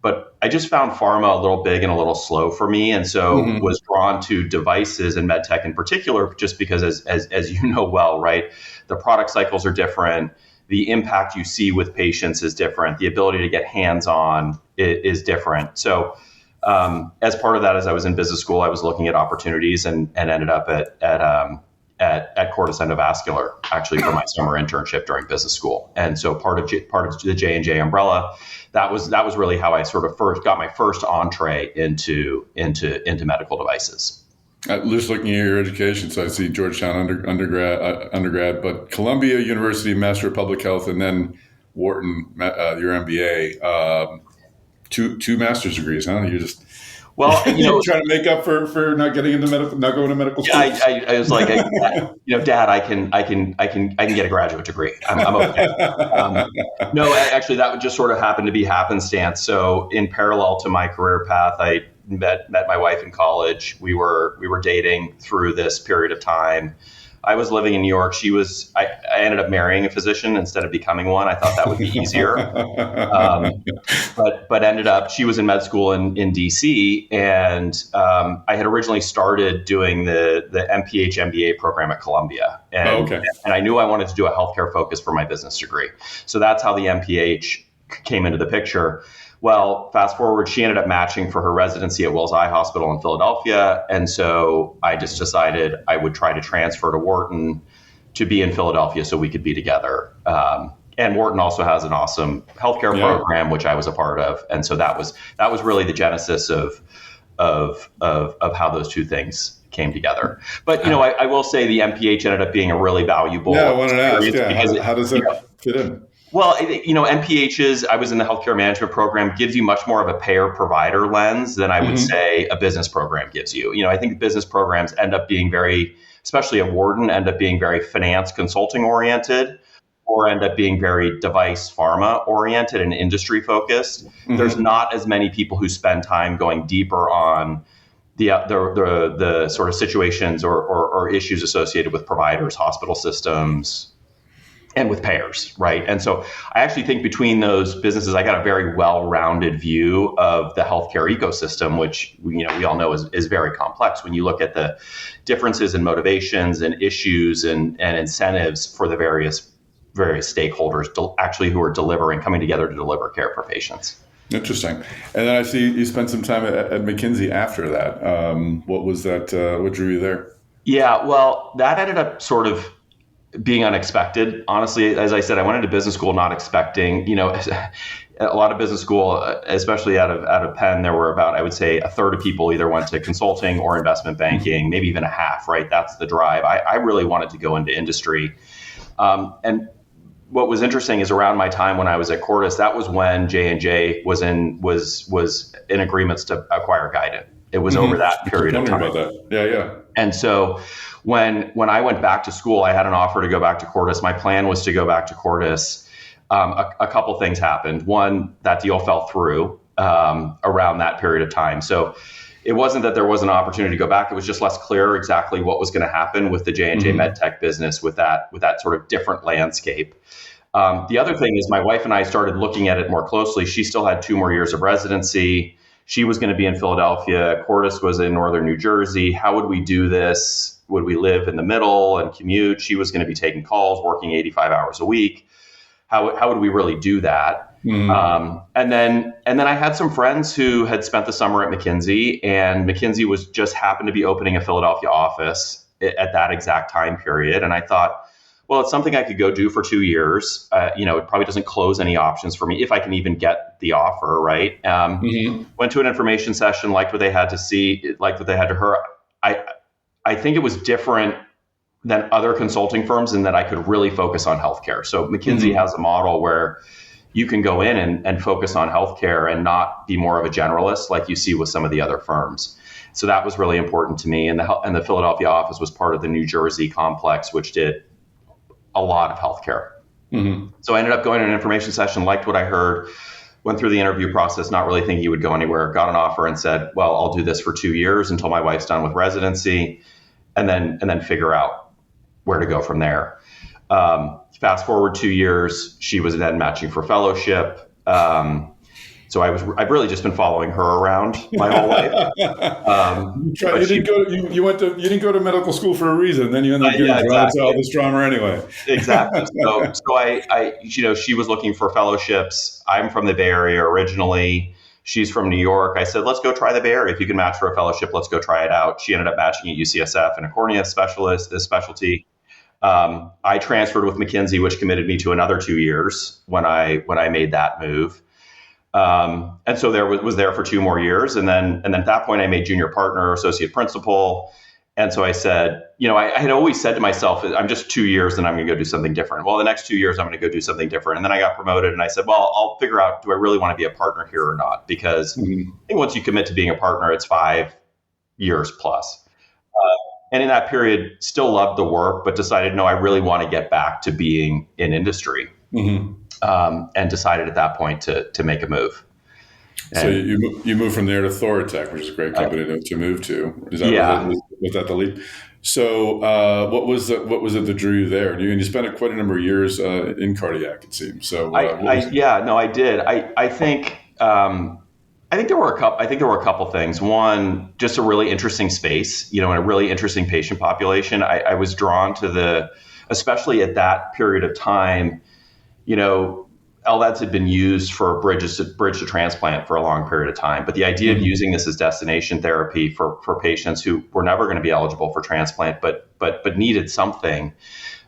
But I just found pharma a little big and a little slow for me. And so was drawn to devices and med tech in particular, just because as you know well, right, the product cycles are different. The impact you see with patients is different. The ability to get hands-on is different. So as part of that, as I was in business school, I was looking at opportunities and ended up at Cordis Endovascular, actually for my summer internship during business school. And so part of the J&J umbrella, that was really how I sort of got my first entree into medical devices. Just looking at your education, so I see Georgetown undergrad, but Columbia University Master of Public Health, and then Wharton, your MBA, two master's degrees, huh? You just trying to make up for not getting into not going to medical school. I was like, Dad, I can get a graduate degree. I'm okay. No, actually, that would just sort of happen to be happenstance. So in parallel to my career path, I met my wife in college. We were dating through this period of time. I was living in New York. I ended up marrying a physician instead of becoming one. I thought that would be easier. But ended up, she was in med school in DC. And I had originally started doing the MPH MBA program at Columbia. And I knew I wanted to do a healthcare focus for my business degree. So that's how the MPH came into the picture. Well, fast forward, she ended up matching for her residency at Wills Eye Hospital in Philadelphia. And so I just decided I would try to transfer to Wharton to be in Philadelphia so we could be together. And Wharton also has an awesome healthcare program, which I was a part of. And so that was really the genesis of how those two things came together. But, I will say the MPH ended up being a really valuable I wanted to ask, how does that fit in? Well, MPHs, I was in the healthcare management program, gives you much more of a payer-provider lens than I would say a business program gives you. I think business programs end up being very, especially at Wharton, end up being very finance consulting oriented, or end up being very device pharma oriented and industry focused. There's not as many people who spend time going deeper on the sort of situations or issues associated with providers, hospital systems, and with payers, right? And so I actually think between those businesses, I got a very well-rounded view of the healthcare ecosystem, which we all know is very complex. When you look at the differences in motivations and issues and incentives for the various stakeholders who are coming together to deliver care for patients. Interesting. And then I see you spent some time at McKinsey after that. What was that? What drew you there? Yeah, well, that ended up sort of being unexpected. Honestly, as I said, I went into business school not expecting, a lot of business school, especially out of Penn, there were about, I would say, a third of people either went to consulting or investment banking, maybe even a half, right? That's the drive. I really wanted to go into industry. And what was interesting is around my time when I was at Cordis, that was when J&J was in agreements to acquire Guidant. It was over that period of time. About that. Yeah. And so when I went back to school, I had an offer to go back to Cordis. My plan was to go back to Cordis. A couple things happened. One, that deal fell through around that period of time. So it wasn't that there was an opportunity to go back. It was just less clear exactly what was going to happen with the J&J MedTech business with that sort of different landscape. The other thing is my wife and I started looking at it more closely. She still had 2 more years of residency. She was going to be in Philadelphia. Cordis was in northern New Jersey. How would we do this? Would we live in the middle and commute? She was going to be taking calls, working 85 hours a week. How would we really do that? And then I had some friends who had spent the summer at McKinsey, and McKinsey was just happened to be opening a Philadelphia office at that exact time period. And I thought, well, it's something I could go do for 2 years. It probably doesn't close any options for me if I can even get the offer, right? Went to an information session, liked what they had to see, liked what they had to hear. I think it was different than other consulting firms in that I could really focus on healthcare. So McKinsey has a model where you can go in and focus on healthcare and not be more of a generalist like you see with some of the other firms. So that was really important to me. And the Philadelphia office was part of the New Jersey complex, which did a lot of healthcare. So I ended up going to an information session, liked what I heard, went through the interview process, not really thinking he would go anywhere, got an offer and said, well, I'll do this for 2 years until my wife's done with residency and then figure out where to go from there. Fast forward 2 years, she was then matching for fellowship. So I've really just been following her around my whole life. You didn't go to medical school for a reason. Then you ended up getting drawn to all this drama anyway. Exactly. So I she was looking for fellowships. I'm from the Bay Area originally. She's from New York. I said, let's go try the Bay Area. If you can match for a fellowship, let's go try it out. She ended up matching at UCSF and a cornea specialty. I transferred with McKinsey, which committed me to another 2 years when I made that move. And so was there for 2 more years. And then at that point I made junior partner, associate principal. And so I said, I had always said to myself, I'm just 2 years and I'm going to go do something different. Well, the next 2 years I'm going to go do something different. And then I got promoted and I said, well, I'll figure out, do I really want to be a partner here or not? Because I think once you commit to being a partner, it's 5 years plus. And in that period, still loved the work, but decided, no, I really want to get back to being in industry. And decided at that point to make a move. And so you moved from there to Thoratech, which is a great company to move to. Was that the leap? So what was it that drew you there? And you spent quite a number of years in cardiac, it seems. So I did. I think there were a couple things. One, just a really interesting space, and a really interesting patient population. I was drawn to especially at that period of time, LVADs had been used for bridge to transplant for a long period of time. But the idea of using this as destination therapy for patients who were never going to be eligible for transplant, but needed something,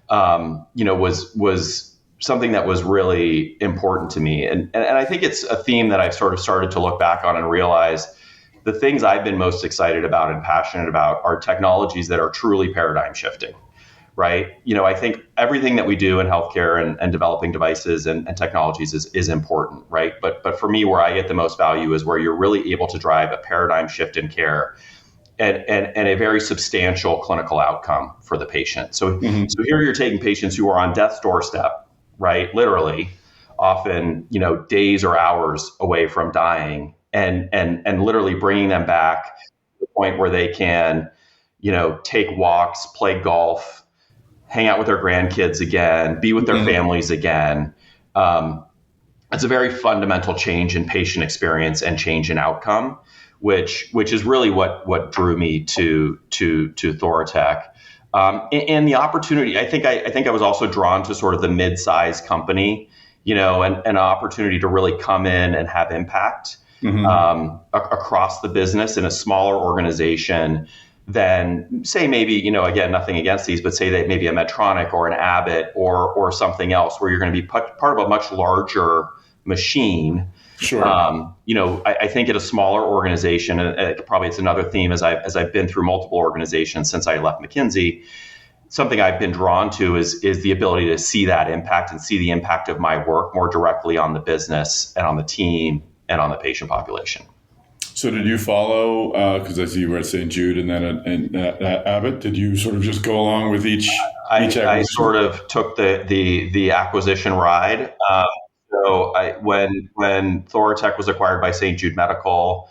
was something that was really important to me. And I think it's a theme that I've sort of started to look back on and realize the things I've been most excited about and passionate about are technologies that are truly paradigm shifting. Right. I think everything that we do in healthcare and developing devices and technologies is important. Right. But for me, where I get the most value is where you're really able to drive a paradigm shift in care and a very substantial clinical outcome for the patient. So here you're taking patients who are on death's doorstep, right? Literally, often, days or hours away from dying and literally bringing them back to the point where they can, take walks, play golf, hang out with their grandkids again, be with their families again. It's a very fundamental change in patient experience and change in outcome, which is really what drew me to Thoratech. And the opportunity, I think I was also drawn to sort of the mid-sized company, and an opportunity to really come in and have impact across the business in a smaller organization than say maybe, again, nothing against these, but say that maybe a Medtronic or an Abbott or something else where you're going to be part of a much larger machine. Sure. I think at a smaller organization, and probably it's another theme as I've been through multiple organizations since I left McKinsey, something I've been drawn to is the ability to see that impact and see the impact of my work more directly on the business and on the team and on the patient population. So did you follow, because I see you were at St. Jude and then at Abbott, did you sort of just go along with each acquisition? I sort of took the acquisition ride. So when Thoratech was acquired by St. Jude Medical,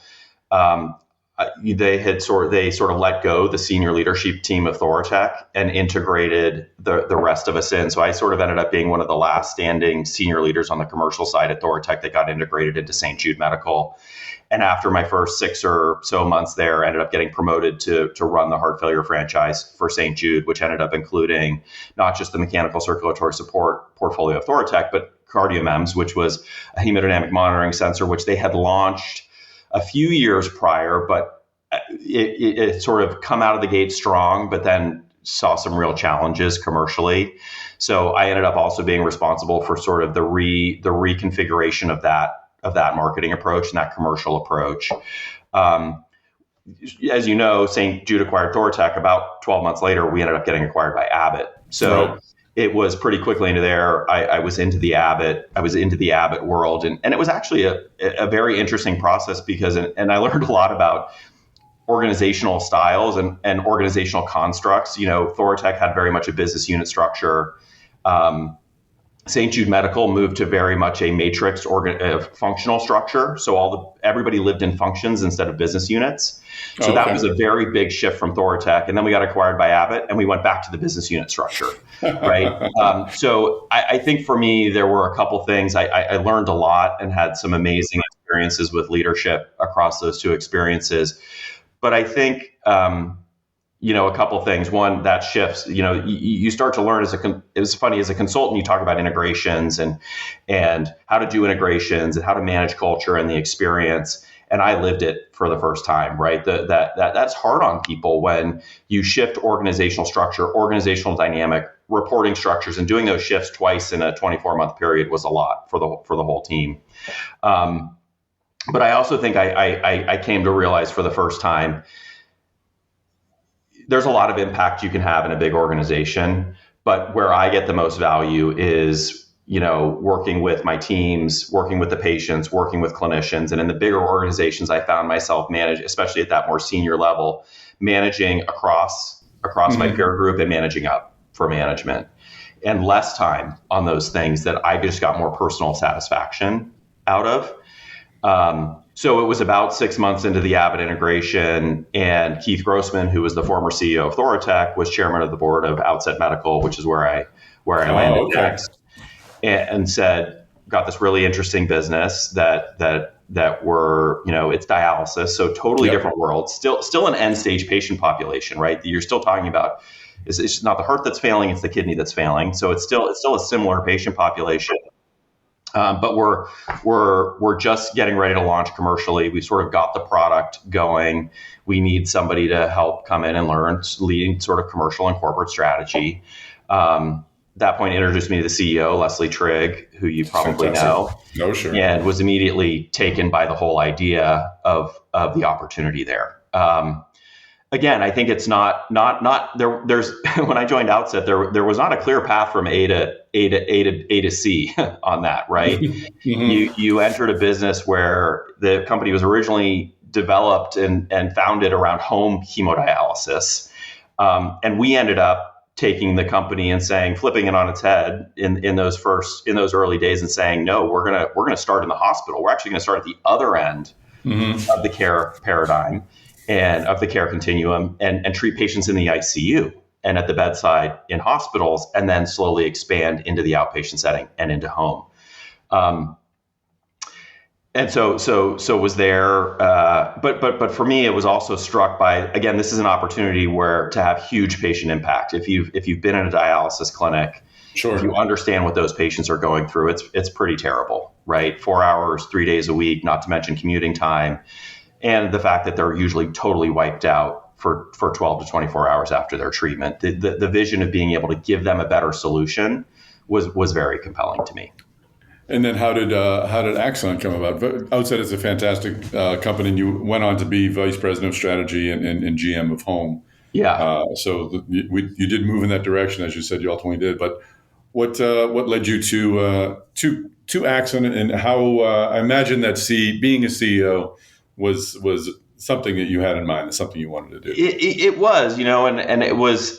they sort of let go the senior leadership team of Thoratec and integrated the rest of us in. So I sort of ended up being one of the last standing senior leaders on the commercial side at Thoratec that got integrated into St. Jude Medical. And after my first 6 or so months there, I ended up getting promoted to run the heart failure franchise for St. Jude, which ended up including not just the mechanical circulatory support portfolio of Thoratec, but CardioMEMS, which was a hemodynamic monitoring sensor, which they had launched a few years prior, but it sort of come out of the gate strong, but then saw some real challenges commercially. So I ended up also being responsible for sort of the reconfiguration of that marketing approach and that commercial approach. As you know, St. Jude acquired Thoratec. About 12 months later, we ended up getting acquired by Abbott. So right. It was pretty quickly into there. I was into the Abbott world, and it was actually a very interesting process because and I learned a lot about organizational styles and organizational constructs. Thoratec had very much a business unit structure. St. Jude Medical moved to very much a matrix functional structure. So everybody lived in functions instead of business units. So that was a very big shift from Thoratec. And then we got acquired by Abbott and we went back to the business unit structure, right? So I think for me, there were a couple things. I learned a lot and had some amazing experiences with leadership across those two experiences. But I think, a couple things. One, that shifts. You start to learn it's funny as a consultant. You talk about integrations and how to do integrations and how to manage culture and the experience. And I lived it for the first time. Right, that's hard on people when you shift organizational structure, organizational dynamic, reporting structures, and doing those shifts twice in a 24-month period was a lot for the whole team. But I also think I came to realize for the first time, there's a lot of impact you can have in a big organization, but where I get the most value is, working with my teams, working with the patients, working with clinicians. And in the bigger organizations, I found myself especially at that more senior level, managing across my peer group and managing up for management, and less time on those things that I just got more personal satisfaction out of. So it was about 6 months into the Abbott integration, and Keith Grossman, who was the former CEO of Thoratec, was chairman of the board of Outset Medical, which is where I landed next, and said, got this really interesting business that were, it's dialysis, so totally different world, still an end stage patient population, right? You're still talking about, it's not the heart that's failing, it's the kidney that's failing. So it's still a similar patient population. But we're just getting ready to launch commercially. We sort of got the product going. We need somebody to help come in and learn leading sort of commercial and corporate strategy. That point introduced me to the CEO, Leslie Trigg, who you probably know. No, sure. And was immediately taken by the whole idea of the opportunity there. Again, I think it's not there. There's when I joined Outset, there was not a clear path from A to C on that, right? Mm-hmm. You entered a business where the company was originally developed and founded around home hemodialysis, and we ended up taking the company and flipping it on its head in those early days and saying, no, we're gonna start in the hospital. We're actually gonna start at the other end of the care paradigm and of the care continuum and treat patients in the ICU and at the bedside in hospitals, and then slowly expand into the outpatient setting and into home. And so was there, but for me, it was also struck by, again, this is an opportunity to have huge patient impact. If you've been in a dialysis clinic, sure, if you understand what those patients are going through, it's pretty terrible, right? 4 hours, 3 days a week, not to mention commuting time. And the fact that they're usually totally wiped out for 12 to 24 hours after their treatment. The vision of being able to give them a better solution was very compelling to me. And then how did Axon come about? Outset is a fantastic company, and you went on to be vice president of strategy and GM of home. Yeah. So you did move in that direction, as you said, you ultimately did. But what led you to Axon, and how I imagine that being a CEO was something that you had in mind, something you wanted to do. It was, and it was.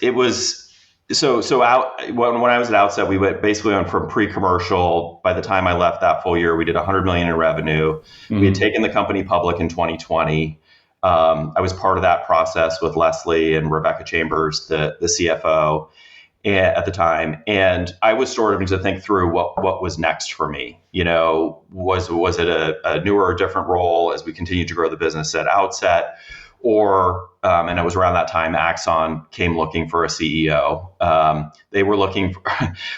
So when I was at Outset, we went basically on from pre-commercial. By the time I left that full year, we did $100 million in revenue. Mm-hmm. We had taken the company public in 2020. I was part of that process with Leslie and Rebecca Chambers, the CFO at the time. And I was sort of to think through what was next for me. Was it a newer or different role as we continued to grow the business at Outset? Or, and it was around that time, Axon came looking for a CEO. They were looking for,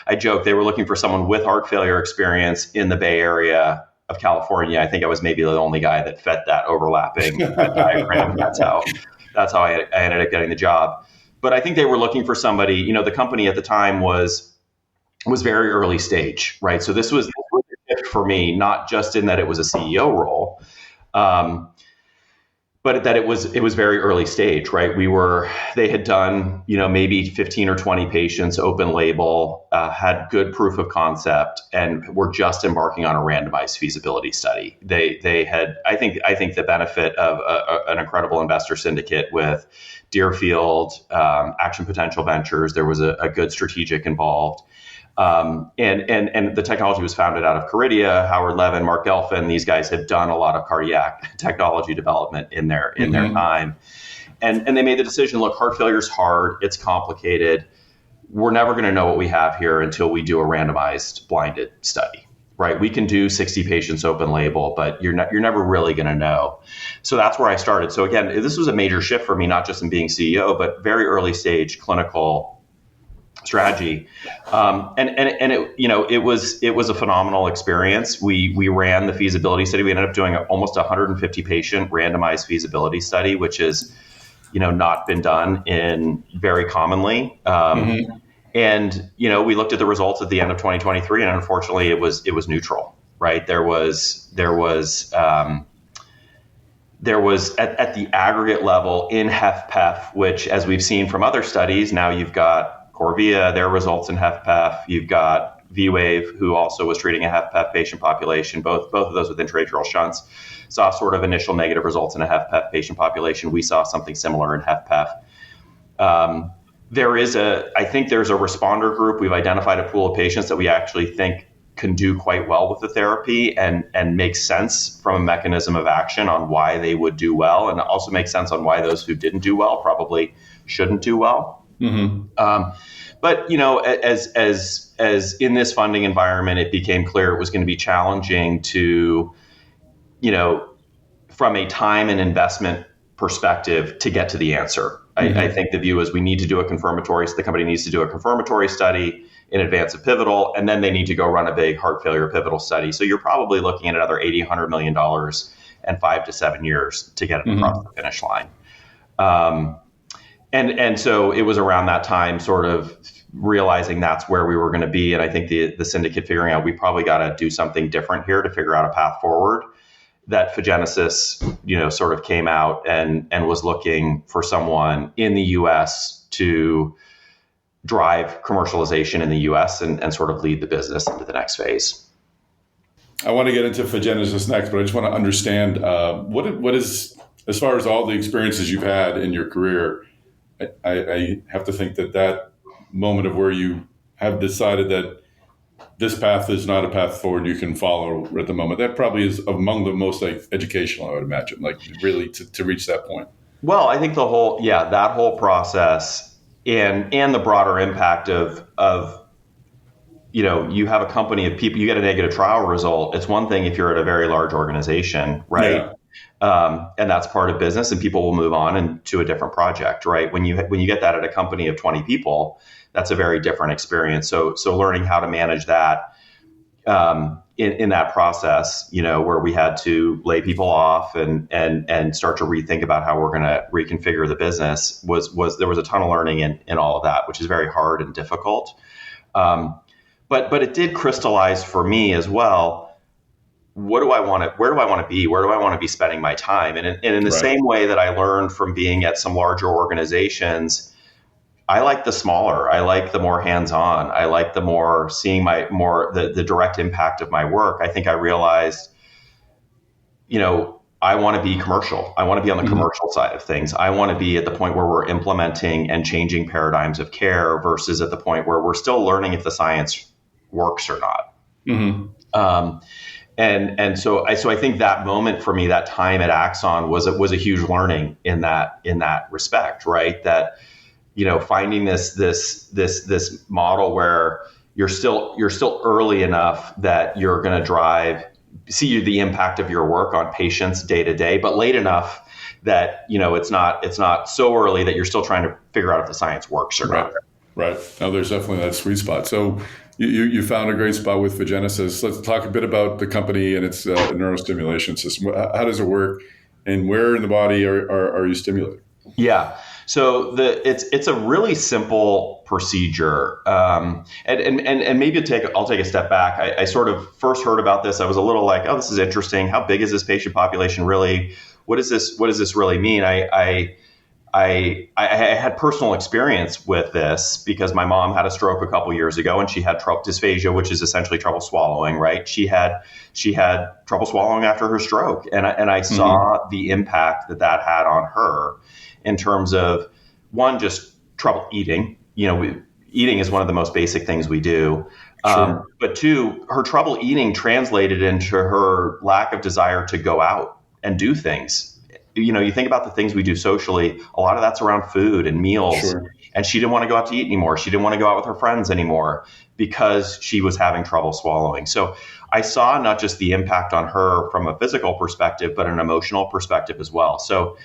I joke, they were looking for someone with heart failure experience in the Bay Area of California. I think I was maybe the only guy that fit that overlapping diagram. That's how I ended up getting the job. But I think they were looking for somebody, the company at the time was very early stage, right? So this was a shift for me, not just in that it was a CEO role, but that it was very early stage, right? They had done, maybe 15 or 20 patients, open label, had good proof of concept, and were just embarking on a randomized feasibility study. They had, I think the benefit of an incredible investor syndicate with Deerfield, Action Potential Ventures. There was a good strategic involved. And the technology was founded out of Caridia. Howard Levin, Mark Gelfand, these guys had done a lot of cardiac technology development in their time. And they made the decision, look, heart failure is hard. It's complicated. We're never going to know what we have here until we do a randomized blinded study, right? We can do 60 patients open label, but you're never really going to know. So that's where I started. So again, this was a major shift for me, not just in being CEO, but very early stage clinical strategy. It was a phenomenal experience. We ran the feasibility study. We ended up doing almost 150 patient randomized feasibility study, which is, not been done in very commonly. And, we looked at the results at the end of 2023, and unfortunately it was neutral, right? There was at the aggregate level in HFpEF, which, as we've seen from other studies, now you've got Corvia, their results in HFpEF. You've got V-Wave, who also was treating a HFpEF patient population. Both of those with intraarterial shunts saw sort of initial negative results in a HFpEF patient population. We saw something similar in HFpEF. I think there's a responder group. We've identified a pool of patients that we actually think can do quite well with the therapy and makes sense from a mechanism of action on why they would do well, and also makes sense on why those who didn't do well probably shouldn't do well. But as in this funding environment, it became clear it was going to be challenging to, from a time and investment perspective, to get to the answer. I think the view is we need to do the company needs to do a confirmatory study in advance of pivotal, and then they need to go run a big heart failure pivotal study. So you're probably looking at another $80, $100 million and 5 to 7 years to get it across the finish line. And so it was around that time sort of realizing that's where we were going to be. And I think the syndicate figuring out we probably got to do something different here to figure out a path forward, that Phagenesis, sort of came out and was looking for someone in the US to drive commercialization in the US and sort of lead the business into the next phase. I want to get into Phagenesis next, but I just want to understand what is, as far as all the experiences you've had in your career, I have to think that moment of where you have decided that this path is not a path forward you can follow at the moment, that probably is among the most educational, I would imagine, really to reach that point. Well, I think that whole process and the broader impact of you have a company of people, you get a negative trial result. It's one thing if you're at a very large organization, right? Yeah. And that's part of business, and people will move on to a different project, right? When you get that at a company of 20 people, that's a very different experience. So learning how to manage that in that process, where we had to lay people off and start to rethink about how we're going to reconfigure the business there was a ton of learning in all of that, which is very hard and difficult. But it did crystallize for me as well. Where do I want to be? Where do I want to be spending my time? And in the same way that I learned from being at some larger organizations, I like the smaller. I like the more hands-on. I like the more seeing the direct impact of my work. I think I realized, I want to be commercial. I want to be on the commercial side of things. I want to be at the point where we're implementing and changing paradigms of care versus at the point where we're still learning if the science works or not. And so I think that moment for me, that time at Axon was a huge learning in that respect, right? That, finding this model where you're still early enough that you're going to see the impact of your work on patients day to day, but late enough that, it's not so early that you're still trying to figure out if the science works or not. Right. Now there's definitely that sweet spot. So you found a great spot with Phagenesis. Let's talk a bit about the company and its neurostimulation system. How does it work, and where in the body are you stimulating? Yeah. So it's a really simple procedure, and maybe I'll take a step back. I sort of first heard about this. I was a little like, oh, this is interesting. How big is this patient population really? What does this really mean? I had personal experience with this because my mom had a stroke a couple years ago, and she had dysphagia, which is essentially trouble swallowing. Right? She had trouble swallowing after her stroke, and I saw the impact that had on her in terms of, one, just trouble eating. Eating is one of the most basic things we do. Sure. But two, her trouble eating translated into her lack of desire to go out and do things. You think about the things we do socially, a lot of that's around food and meals. Sure. And she didn't want to go out to eat anymore. She didn't want to go out with her friends anymore because she was having trouble swallowing. So I saw not just the impact on her from a physical perspective, but an emotional perspective as well. So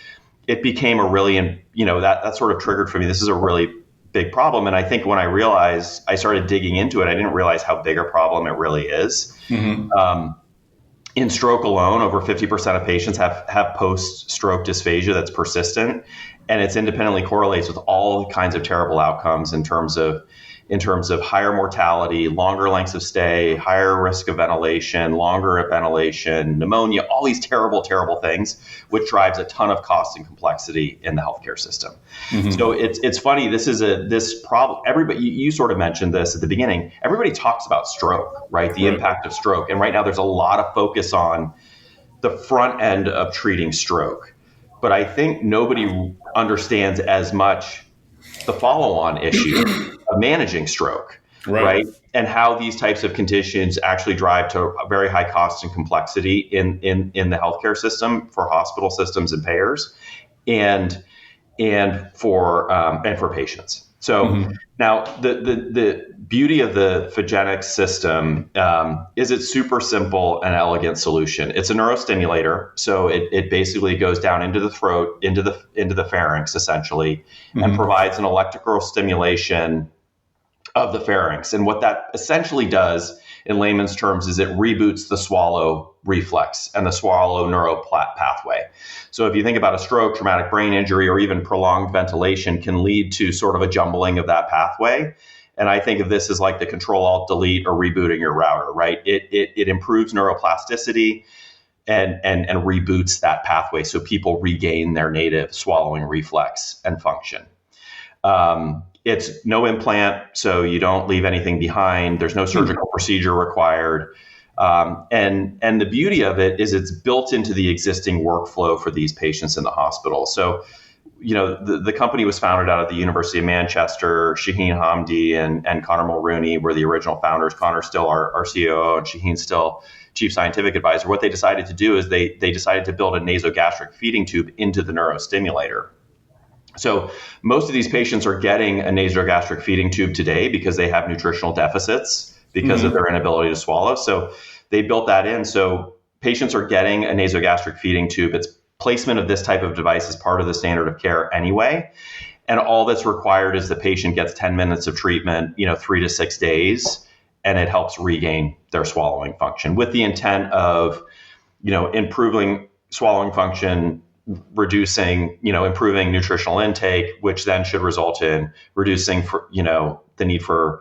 it became a really, that sort of triggered for me. This is a really big problem. And I think when I started digging into it, I didn't realize how big a problem it really is. Mm-hmm. In stroke alone, over 50% of patients have post-stroke dysphagia that's persistent, and it's independently correlates with all kinds of terrible outcomes in terms of higher mortality, longer lengths of stay, higher risk of ventilation, longer ventilation, pneumonia, all these terrible, terrible things, which drives a ton of cost and complexity in the healthcare system. Mm-hmm. So it's funny. This problem. Everybody, you sort of mentioned this at the beginning. Everybody talks about stroke, right? The impact of stroke, and right now there's a lot of focus on the front end of treating stroke, but I think nobody understands as much the follow-on issue of managing stroke, right? And how these types of conditions actually drive to a very high cost and complexity in the healthcare system for hospital systems and payers, and for patients. So now the beauty of the Phagenesis system is it's super simple and elegant solution. It's a neurostimulator, so it basically goes down into the throat, into the pharynx essentially, and provides an electrical stimulation of the pharynx. And what that essentially does in layman's terms is it reboots the swallow reflex and the swallow neuro pathway. So if you think about a stroke, traumatic brain injury, or even prolonged ventilation can lead to sort of a jumbling of that pathway. And I think of this as like the Control-Alt-Delete or rebooting your router, right? It improves neuroplasticity and reboots that pathway so people regain their native swallowing reflex and function. It's no implant, so you don't leave anything behind. There's no surgical procedure required. And the beauty of it is it's built into the existing workflow for these patients in the hospital. So, the company was founded out of the University of Manchester. Shaheen Hamdi and Connor Mulrooney were the original founders. Connor's still our COO, and Shaheen's still chief scientific advisor. What they decided to do is they decided to build a nasogastric feeding tube into the neurostimulator. So most of these patients are getting a nasogastric feeding tube today because they have nutritional deficits because of their inability to swallow. So they built that in. So patients are getting a nasogastric feeding tube. It's placement of this type of device is part of the standard of care anyway. And all that's required is the patient gets 10 minutes of treatment, 3 to 6 days, and it helps regain their swallowing function with the intent of, improving swallowing function, improving nutritional intake, which then should result in reducing the need for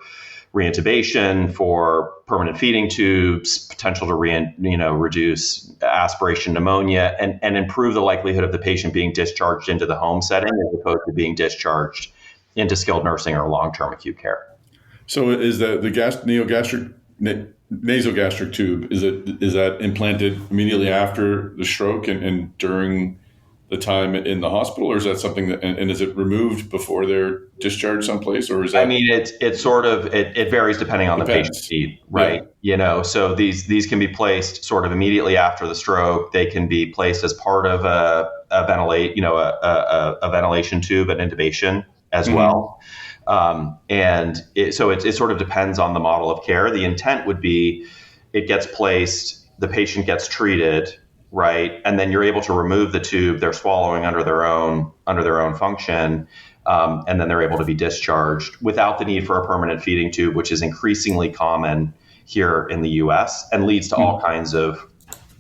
reintubation, for permanent feeding tubes, potential to reduce aspiration pneumonia, and improve the likelihood of the patient being discharged into the home setting as opposed to being discharged into skilled nursing or long-term acute care. So is the nasogastric tube, is that implanted immediately after the stroke and during the time in the hospital, or is that something that, and is it removed before they're discharged someplace, or is that? I mean, it's sort of, it varies depending on the patient's need, right? Yeah. So these can be placed sort of immediately after the stroke. They can be placed as part of a ventilation tube, an intubation as well. And it sort of depends on the model of care. The intent would be it gets placed, the patient gets treated, right? And then you're able to remove the tube. They're swallowing under their own function. And then they're able to be discharged without the need for a permanent feeding tube, which is increasingly common here in the US and leads to all kinds of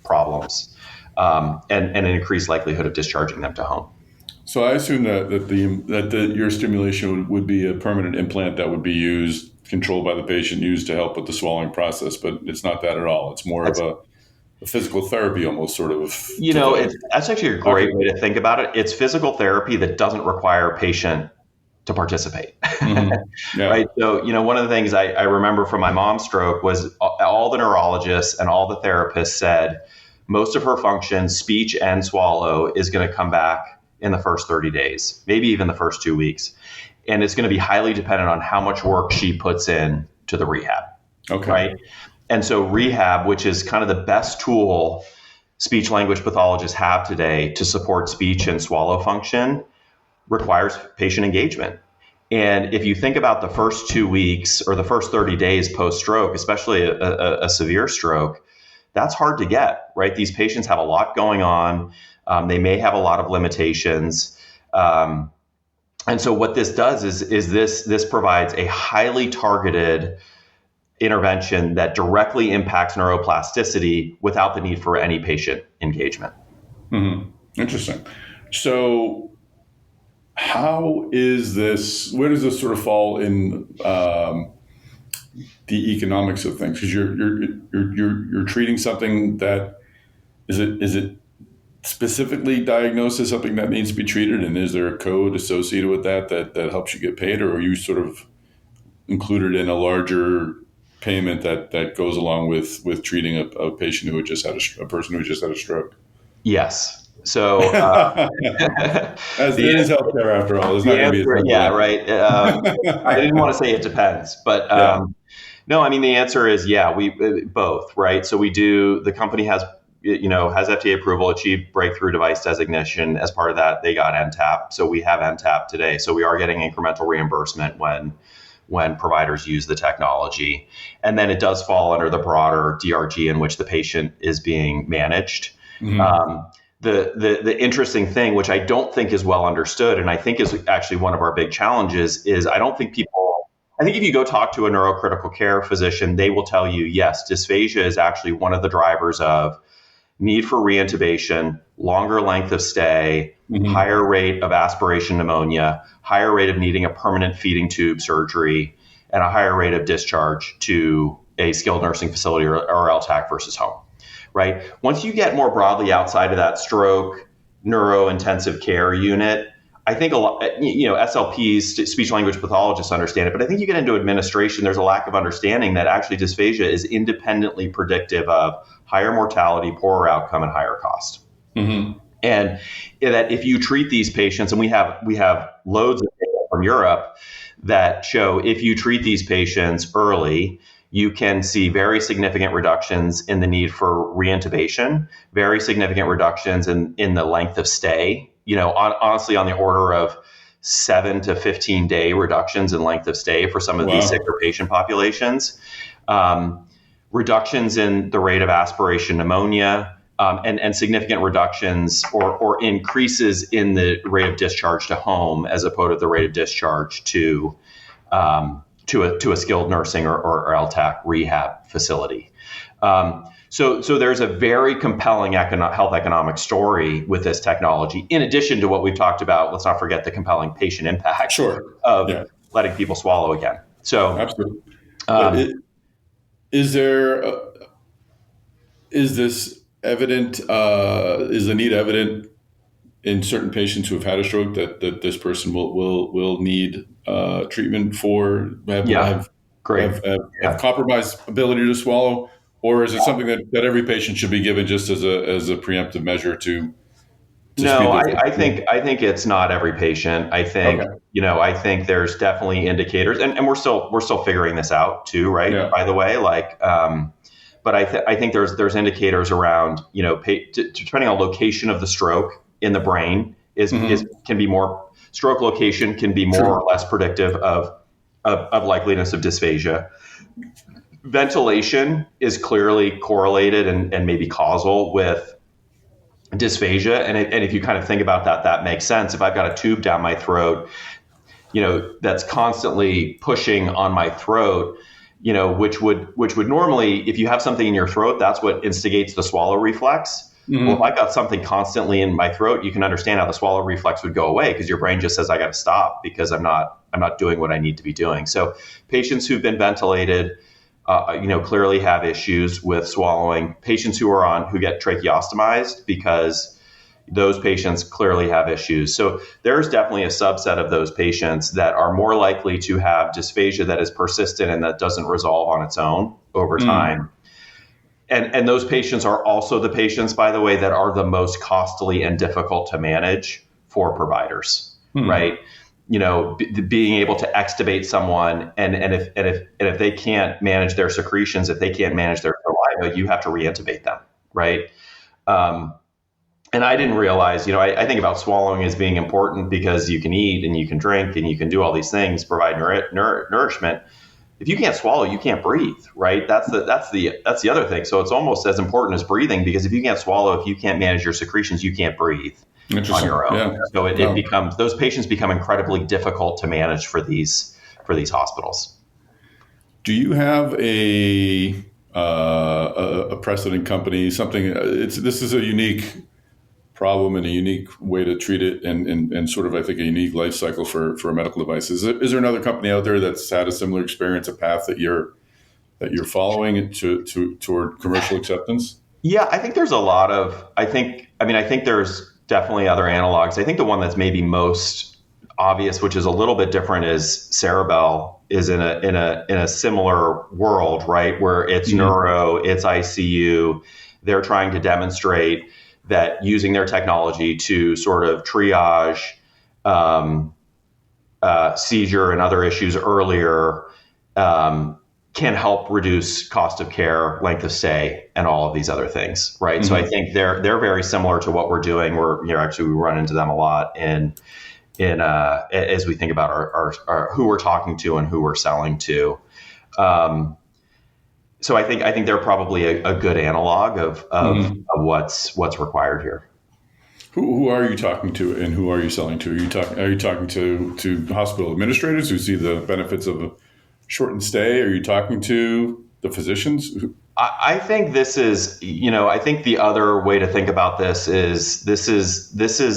problems and an increased likelihood of discharging them to home. So I assume that your stimulation would be a permanent implant that would be used, controlled by the patient, used to help with the swallowing process, but it's not that at all. It's more of a physical therapy, almost sort of. That's actually a great way to think about it. It's physical therapy that doesn't require a patient to participate, right? So, one of the things I remember from my mom's stroke was all the neurologists and all the therapists said most of her function, speech and swallow, is going to come back in the first 30 days, maybe even the first 2 weeks. And it's going to be highly dependent on how much work she puts in to the rehab. Okay. Right. And so rehab, which is kind of the best tool speech language pathologists have today to support speech and swallow function, requires patient engagement. And if you think about the first 2 weeks or the first 30 days post-stroke, especially a severe stroke, that's hard to get, right? These patients have a lot going on. They may have a lot of limitations. And so what this does is this provides a highly targeted intervention that directly impacts neuroplasticity without the need for any patient engagement. Mm-hmm. Interesting. So where does this sort of fall in the economics of things? Because you're treating something that, is it specifically diagnosed as something that needs to be treated, and is there a code associated with that helps you get paid, or are you sort of included in a larger payment that goes along with treating a patient who had just had a person who just had a stroke? Yes. So as it is healthcare after all, it's not going to be right. I didn't want to say it depends, but no, I mean the answer is we both, right? So the company has FDA approval, achieved breakthrough device designation. As part of that, they got NTAP. So we have NTAP today. So we are getting incremental reimbursement when providers use the technology. And then it does fall under the broader DRG in which the patient is being managed. Mm-hmm. The interesting thing, which I don't think is well understood, and I think is actually one of our big challenges, is I think if you go talk to a neurocritical care physician, they will tell you, yes, dysphagia is actually one of the drivers of need for reintubation, longer length of stay, higher rate of aspiration pneumonia, higher rate of needing a permanent feeding tube surgery, and a higher rate of discharge to a skilled nursing facility or LTAC versus home, right? Once you get more broadly outside of that stroke, neurointensive care unit, I think a lot, SLPs, speech language pathologists understand it, but I think you get into administration, there's a lack of understanding that actually dysphagia is independently predictive of higher mortality, poorer outcome, and higher cost. Mm-hmm. And that if you treat these patients, and we have loads of data from Europe that show if you treat these patients early, you can see very significant reductions in the need for reintubation, very significant reductions in the length of stay, honestly on the order of 7 to 15 day reductions in length of stay for some of these sicker patient populations, reductions in the rate of aspiration pneumonia, and significant reductions or increases in the rate of discharge to home as opposed to the rate of discharge to a skilled nursing or LTAC rehab facility. So there's a very compelling health economic story with this technology, in addition to what we've talked about. Let's not forget the compelling patient impact of letting people swallow again. So absolutely. Is this evident? Is the need evident in certain patients who have had a stroke that this person will need treatment for have compromised ability to swallow, or is it something that every patient should be given just as a preemptive measure to No, I think it's not every patient. I think I think there's definitely indicators, and we're still figuring this out too, right? Yeah. By the way, but I think there's indicators around depending on location of the stroke in the brain can be more stroke location can be more or less predictive of likeliness of dysphagia. Ventilation is clearly correlated and maybe causal with dysphagia. And if you kind of think about that makes sense. If I've got a tube down my throat, that's constantly pushing on my throat, which would normally, if you have something in your throat, that's what instigates the swallow reflex. Mm-hmm. Well, if I've got something constantly in my throat, you can understand how the swallow reflex would go away because your brain just says, I got to stop because I'm not doing what I need to be doing. So patients who've been ventilated, clearly have issues with swallowing. Patients who get tracheostomized, because those patients clearly have issues. So there's definitely a subset of those patients that are more likely to have dysphagia that is persistent and that doesn't resolve on its own over time. And those patients are also the patients, by the way, that are the most costly and difficult to manage for providers, right? Being able to extubate someone, and if they can't manage their secretions, if they can't manage their saliva, you have to reintubate them, right? And I didn't realize, I think about swallowing as being important because you can eat and you can drink and you can do all these things, provide nourishment. If you can't swallow, you can't breathe, right? That's the other thing. So it's almost as important as breathing, because if you can't swallow, if you can't manage your secretions, you can't breathe on your own. Yeah. So it becomes, those patients become incredibly difficult to manage for these hospitals. Do you have a precedent company, something? This is a unique problem and a unique way to treat it, and sort of, I think, a unique life cycle for a medical device. Is there another company out there that's had a similar experience, a path that you're following toward commercial acceptance? Yeah, I think there's a lot of. I think there's definitely other analogs. I think the one that's maybe most obvious, which is a little bit different, is Ceribell is in a similar world, right? Where it's neuro, it's ICU. They're trying to demonstrate that using their technology to sort of triage seizure and other issues earlier can help reduce cost of care, length of stay, and all of these other things, right? Mm-hmm. So I think they're very similar to what we're doing. We run into them a lot in as we think about our who we're talking to and who we're selling to. So I think they're probably a good analog of what's required here. Who are you talking to and who are you selling to? Are you talking to hospital administrators who see the benefits of a shortened stay? Are you talking to the physicians? I think this is, I think the other way to think about this is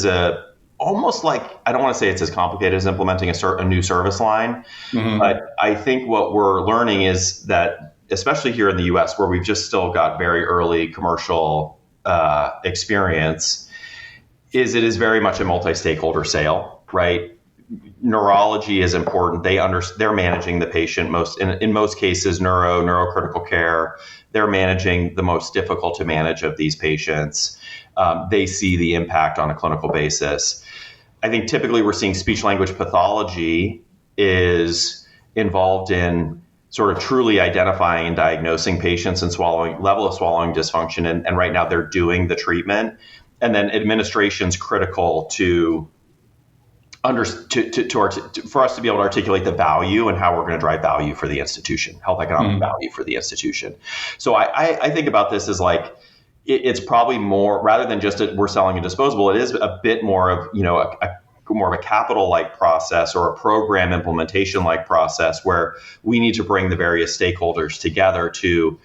a almost like, I don't want to say it's as complicated as implementing a new service line, but I think what we're learning is that, especially here in the US, where we've just still got very early commercial experience, it is very much a multi-stakeholder sale, right? Neurology is important. They're managing the patient in most cases, neurocritical care. They're managing the most difficult to manage of these patients. They see the impact on a clinical basis. I think typically we're seeing speech language pathology is involved in sort of truly identifying and diagnosing patients and level of swallowing dysfunction. And right now they're doing the treatment. And then administration's critical for us to be able to articulate the value and how we're going to drive value for the institution, health economic value for the institution. So I think about this as like, it's probably more, rather than just we're selling a disposable, it is a bit more of, more of a capital-like process or a program implementation-like process where we need to bring the various stakeholders together to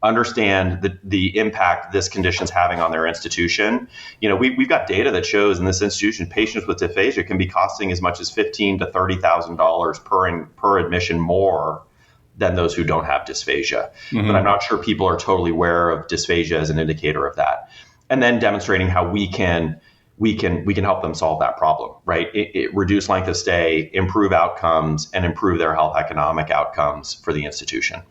understand the impact this condition's having on their institution. We've got data that shows in this institution, patients with dysphagia can be costing as much as $15,000 to $30,000 per admission more than those who don't have dysphagia. But I'm not sure people are totally aware of dysphagia as an indicator of that. And then demonstrating how we can help them solve that problem, right? Reduce length of stay, improve outcomes, and improve their health economic outcomes for the institution.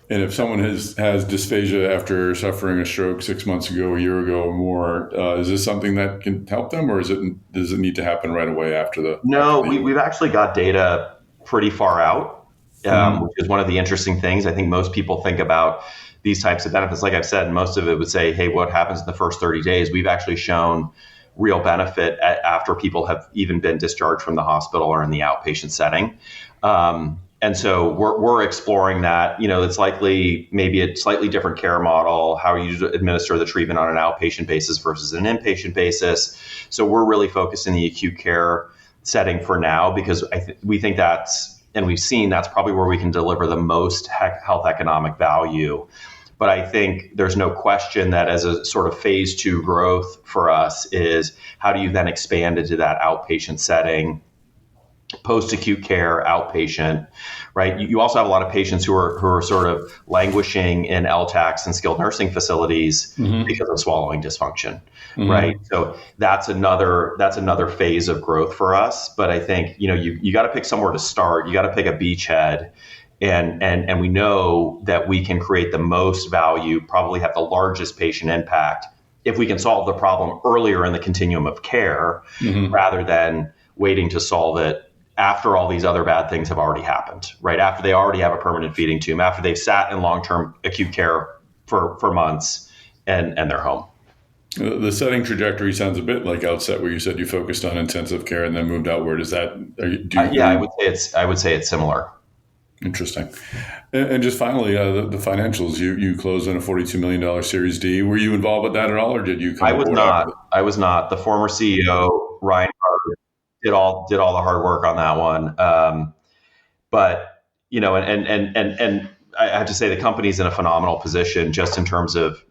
And if someone has dysphagia after suffering a stroke 6 months ago, a year ago, or more, is this something that can help them, or does it need to happen right away after the? No, we've actually got data pretty far out, which is one of the interesting things. I think most people think about these types of benefits. Like I've said, most of it would say, hey, what happens in the first 30 days? We've actually shown real benefit after people have even been discharged from the hospital or in the outpatient setting. And so we're exploring that. It's likely maybe a slightly different care model, how you administer the treatment on an outpatient basis versus an inpatient basis. So we're really focused in the acute care setting for now, because we think and we've seen that's probably where we can deliver the most health economic value. But I think there's no question that as a sort of phase 2 growth for us is how do you then expand into that outpatient setting, post-acute care, outpatient, right? You also have a lot of patients who are sort of languishing in LTACs and skilled nursing facilities because of swallowing dysfunction, right? So that's another phase of growth for us. But I think, you got to pick somewhere to start. You got to pick a beachhead. And we know that we can create the most value, probably have the largest patient impact if we can solve the problem earlier in the continuum of care rather than waiting to solve it after all these other bad things have already happened, right? After they already have a permanent feeding tube, after they've sat in long-term acute care for months and they're home. The setting trajectory sounds a bit like Outset, where you said you focused on intensive care and then moved outward. Is that? I would say it's similar. Interesting. And just finally, the financials. You closed on a $42 million Series D. Were you involved with that at all, or did you? I was not. The former CEO Ryan did all the hard work on that one. But and I have to say the company's in a phenomenal position just in terms of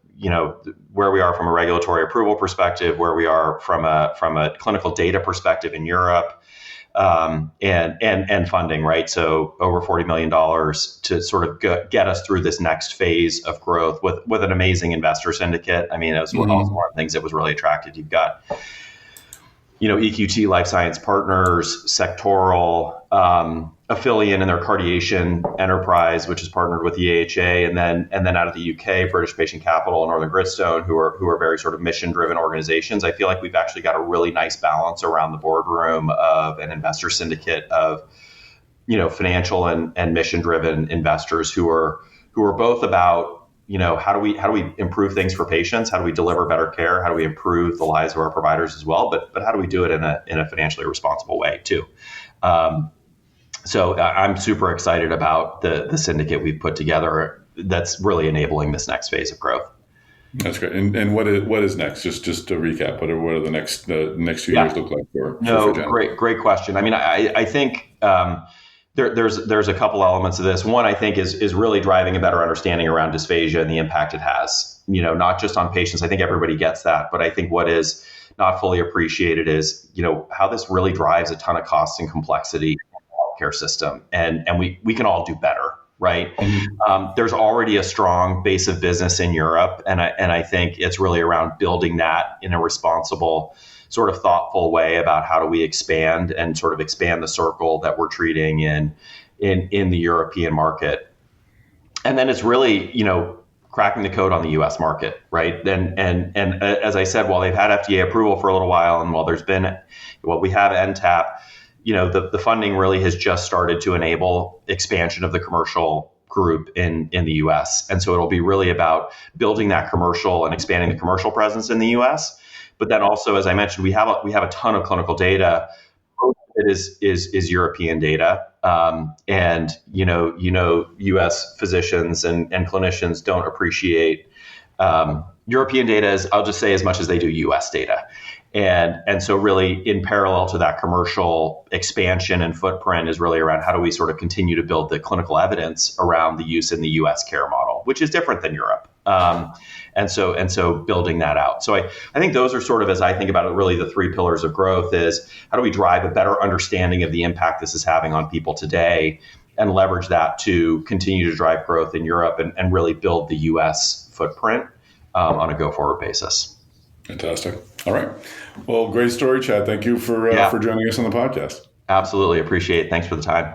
where we are from a regulatory approval perspective, where we are from a clinical data perspective in Europe. And funding, right? So over $40 million to sort of get us through this next phase of growth with an amazing investor syndicate. I mean, it was also one of the things that was really attractive. You've got, EQT Life Science Partners, Sectoral, Affiliate in their Cardiation enterprise, which is partnered with the AHA, and then out of the UK, British Patient Capital and Northern Gridstone, who are very sort of mission-driven organizations. I feel like we've actually got a really nice balance around the boardroom of an investor syndicate of, financial and mission-driven investors who are both about, how do we improve things for patients? How do we deliver better care? How do we improve the lives of our providers as well? But how do we do it in a financially responsible way too? So I'm super excited about the syndicate we've put together that's really enabling this next phase of growth. That's great. And what is next? Just to recap, what are the next few years look like for great question. I mean, I think there's a couple elements of this. One, I think is really driving a better understanding around dysphagia and the impact it has, not just on patients. I think everybody gets that, but I think what is not fully appreciated is, how this really drives a ton of cost and complexity in the healthcare system. And we can all do better, right? There's already a strong base of business in Europe. And I think it's really around building that in a responsible, sort of thoughtful way about how do we expand the circle that we're treating in the European market. And then it's really, cracking the code on the U.S. market, right? And as I said, while they've had FDA approval for a little while, and while we have NTAP, the funding really has just started to enable expansion of the commercial group in the U.S. And so it'll be really about building that commercial and expanding the commercial presence in the U.S. But then also, as I mentioned, we have a ton of clinical data. Most of it is European data. And U.S. physicians and clinicians don't appreciate European data I'll just say as much as they do U.S. data. And so really in parallel to that commercial expansion and footprint is really around how do we sort of continue to build the clinical evidence around the use in the U.S. care model, which is different than Europe. And so building that out. So I think those are sort of, as I think about it, really the three pillars of growth is how do we drive a better understanding of the impact this is having on people today and leverage that to continue to drive growth in Europe and really build the U.S. footprint on a go-forward basis. Fantastic. All right. Well, great story, Chad. Thank you for joining us on the podcast. Absolutely. Appreciate it. Thanks for the time.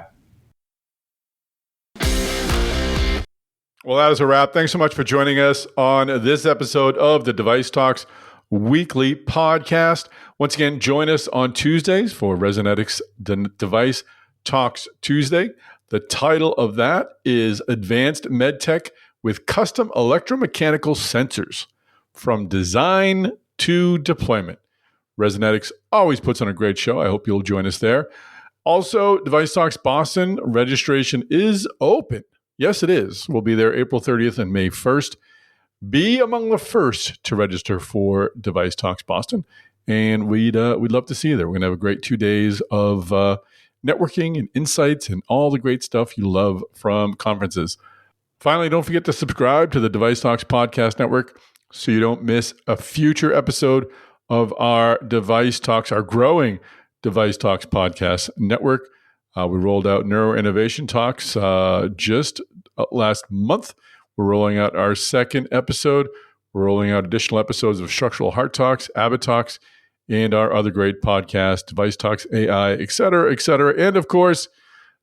Well, that is a wrap. Thanks so much for joining us on this episode of the Device Talks Weekly Podcast. Once again, join us on Tuesdays for Resonetics Device Talks Tuesday. The title of that is Advanced MedTech with Custom Electromechanical Sensors from Design to Deployment. Resonetics always puts on a great show. I hope you'll join us there. Also, Device Talks Boston registration is open. Yes, it is. We'll be there April 30th and May 1st. Be among the first to register for Device Talks Boston. And we'd love to see you there. We're going to have a great 2 days of networking and insights and all the great stuff you love from conferences. Finally, don't forget to subscribe to the Device Talks Podcast Network so you don't miss a future episode of our Device Talks, our growing Device Talks Podcast Network. We rolled out Neuro Innovation Talks just last month. We're rolling out our second episode. We're rolling out additional episodes of Structural Heart Talks, Abbott Talks, and our other great podcasts, Device Talks AI, et cetera, and of course,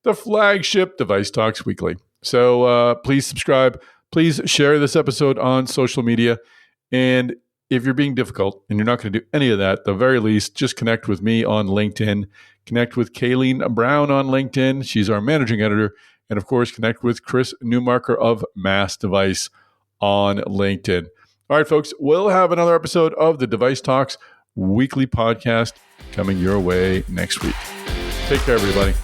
the flagship Device Talks Weekly. So please subscribe. Please share this episode on social media. And if you're being difficult and you're not going to do any of that, at the very least, just connect with me on LinkedIn. Connect with Kayleen Brown on LinkedIn. She's our managing editor. And of course, connect with Chris Newmarker of Mass Device on LinkedIn. All right, folks, we'll have another episode of the Device Talks Weekly Podcast coming your way next week. Take care, everybody.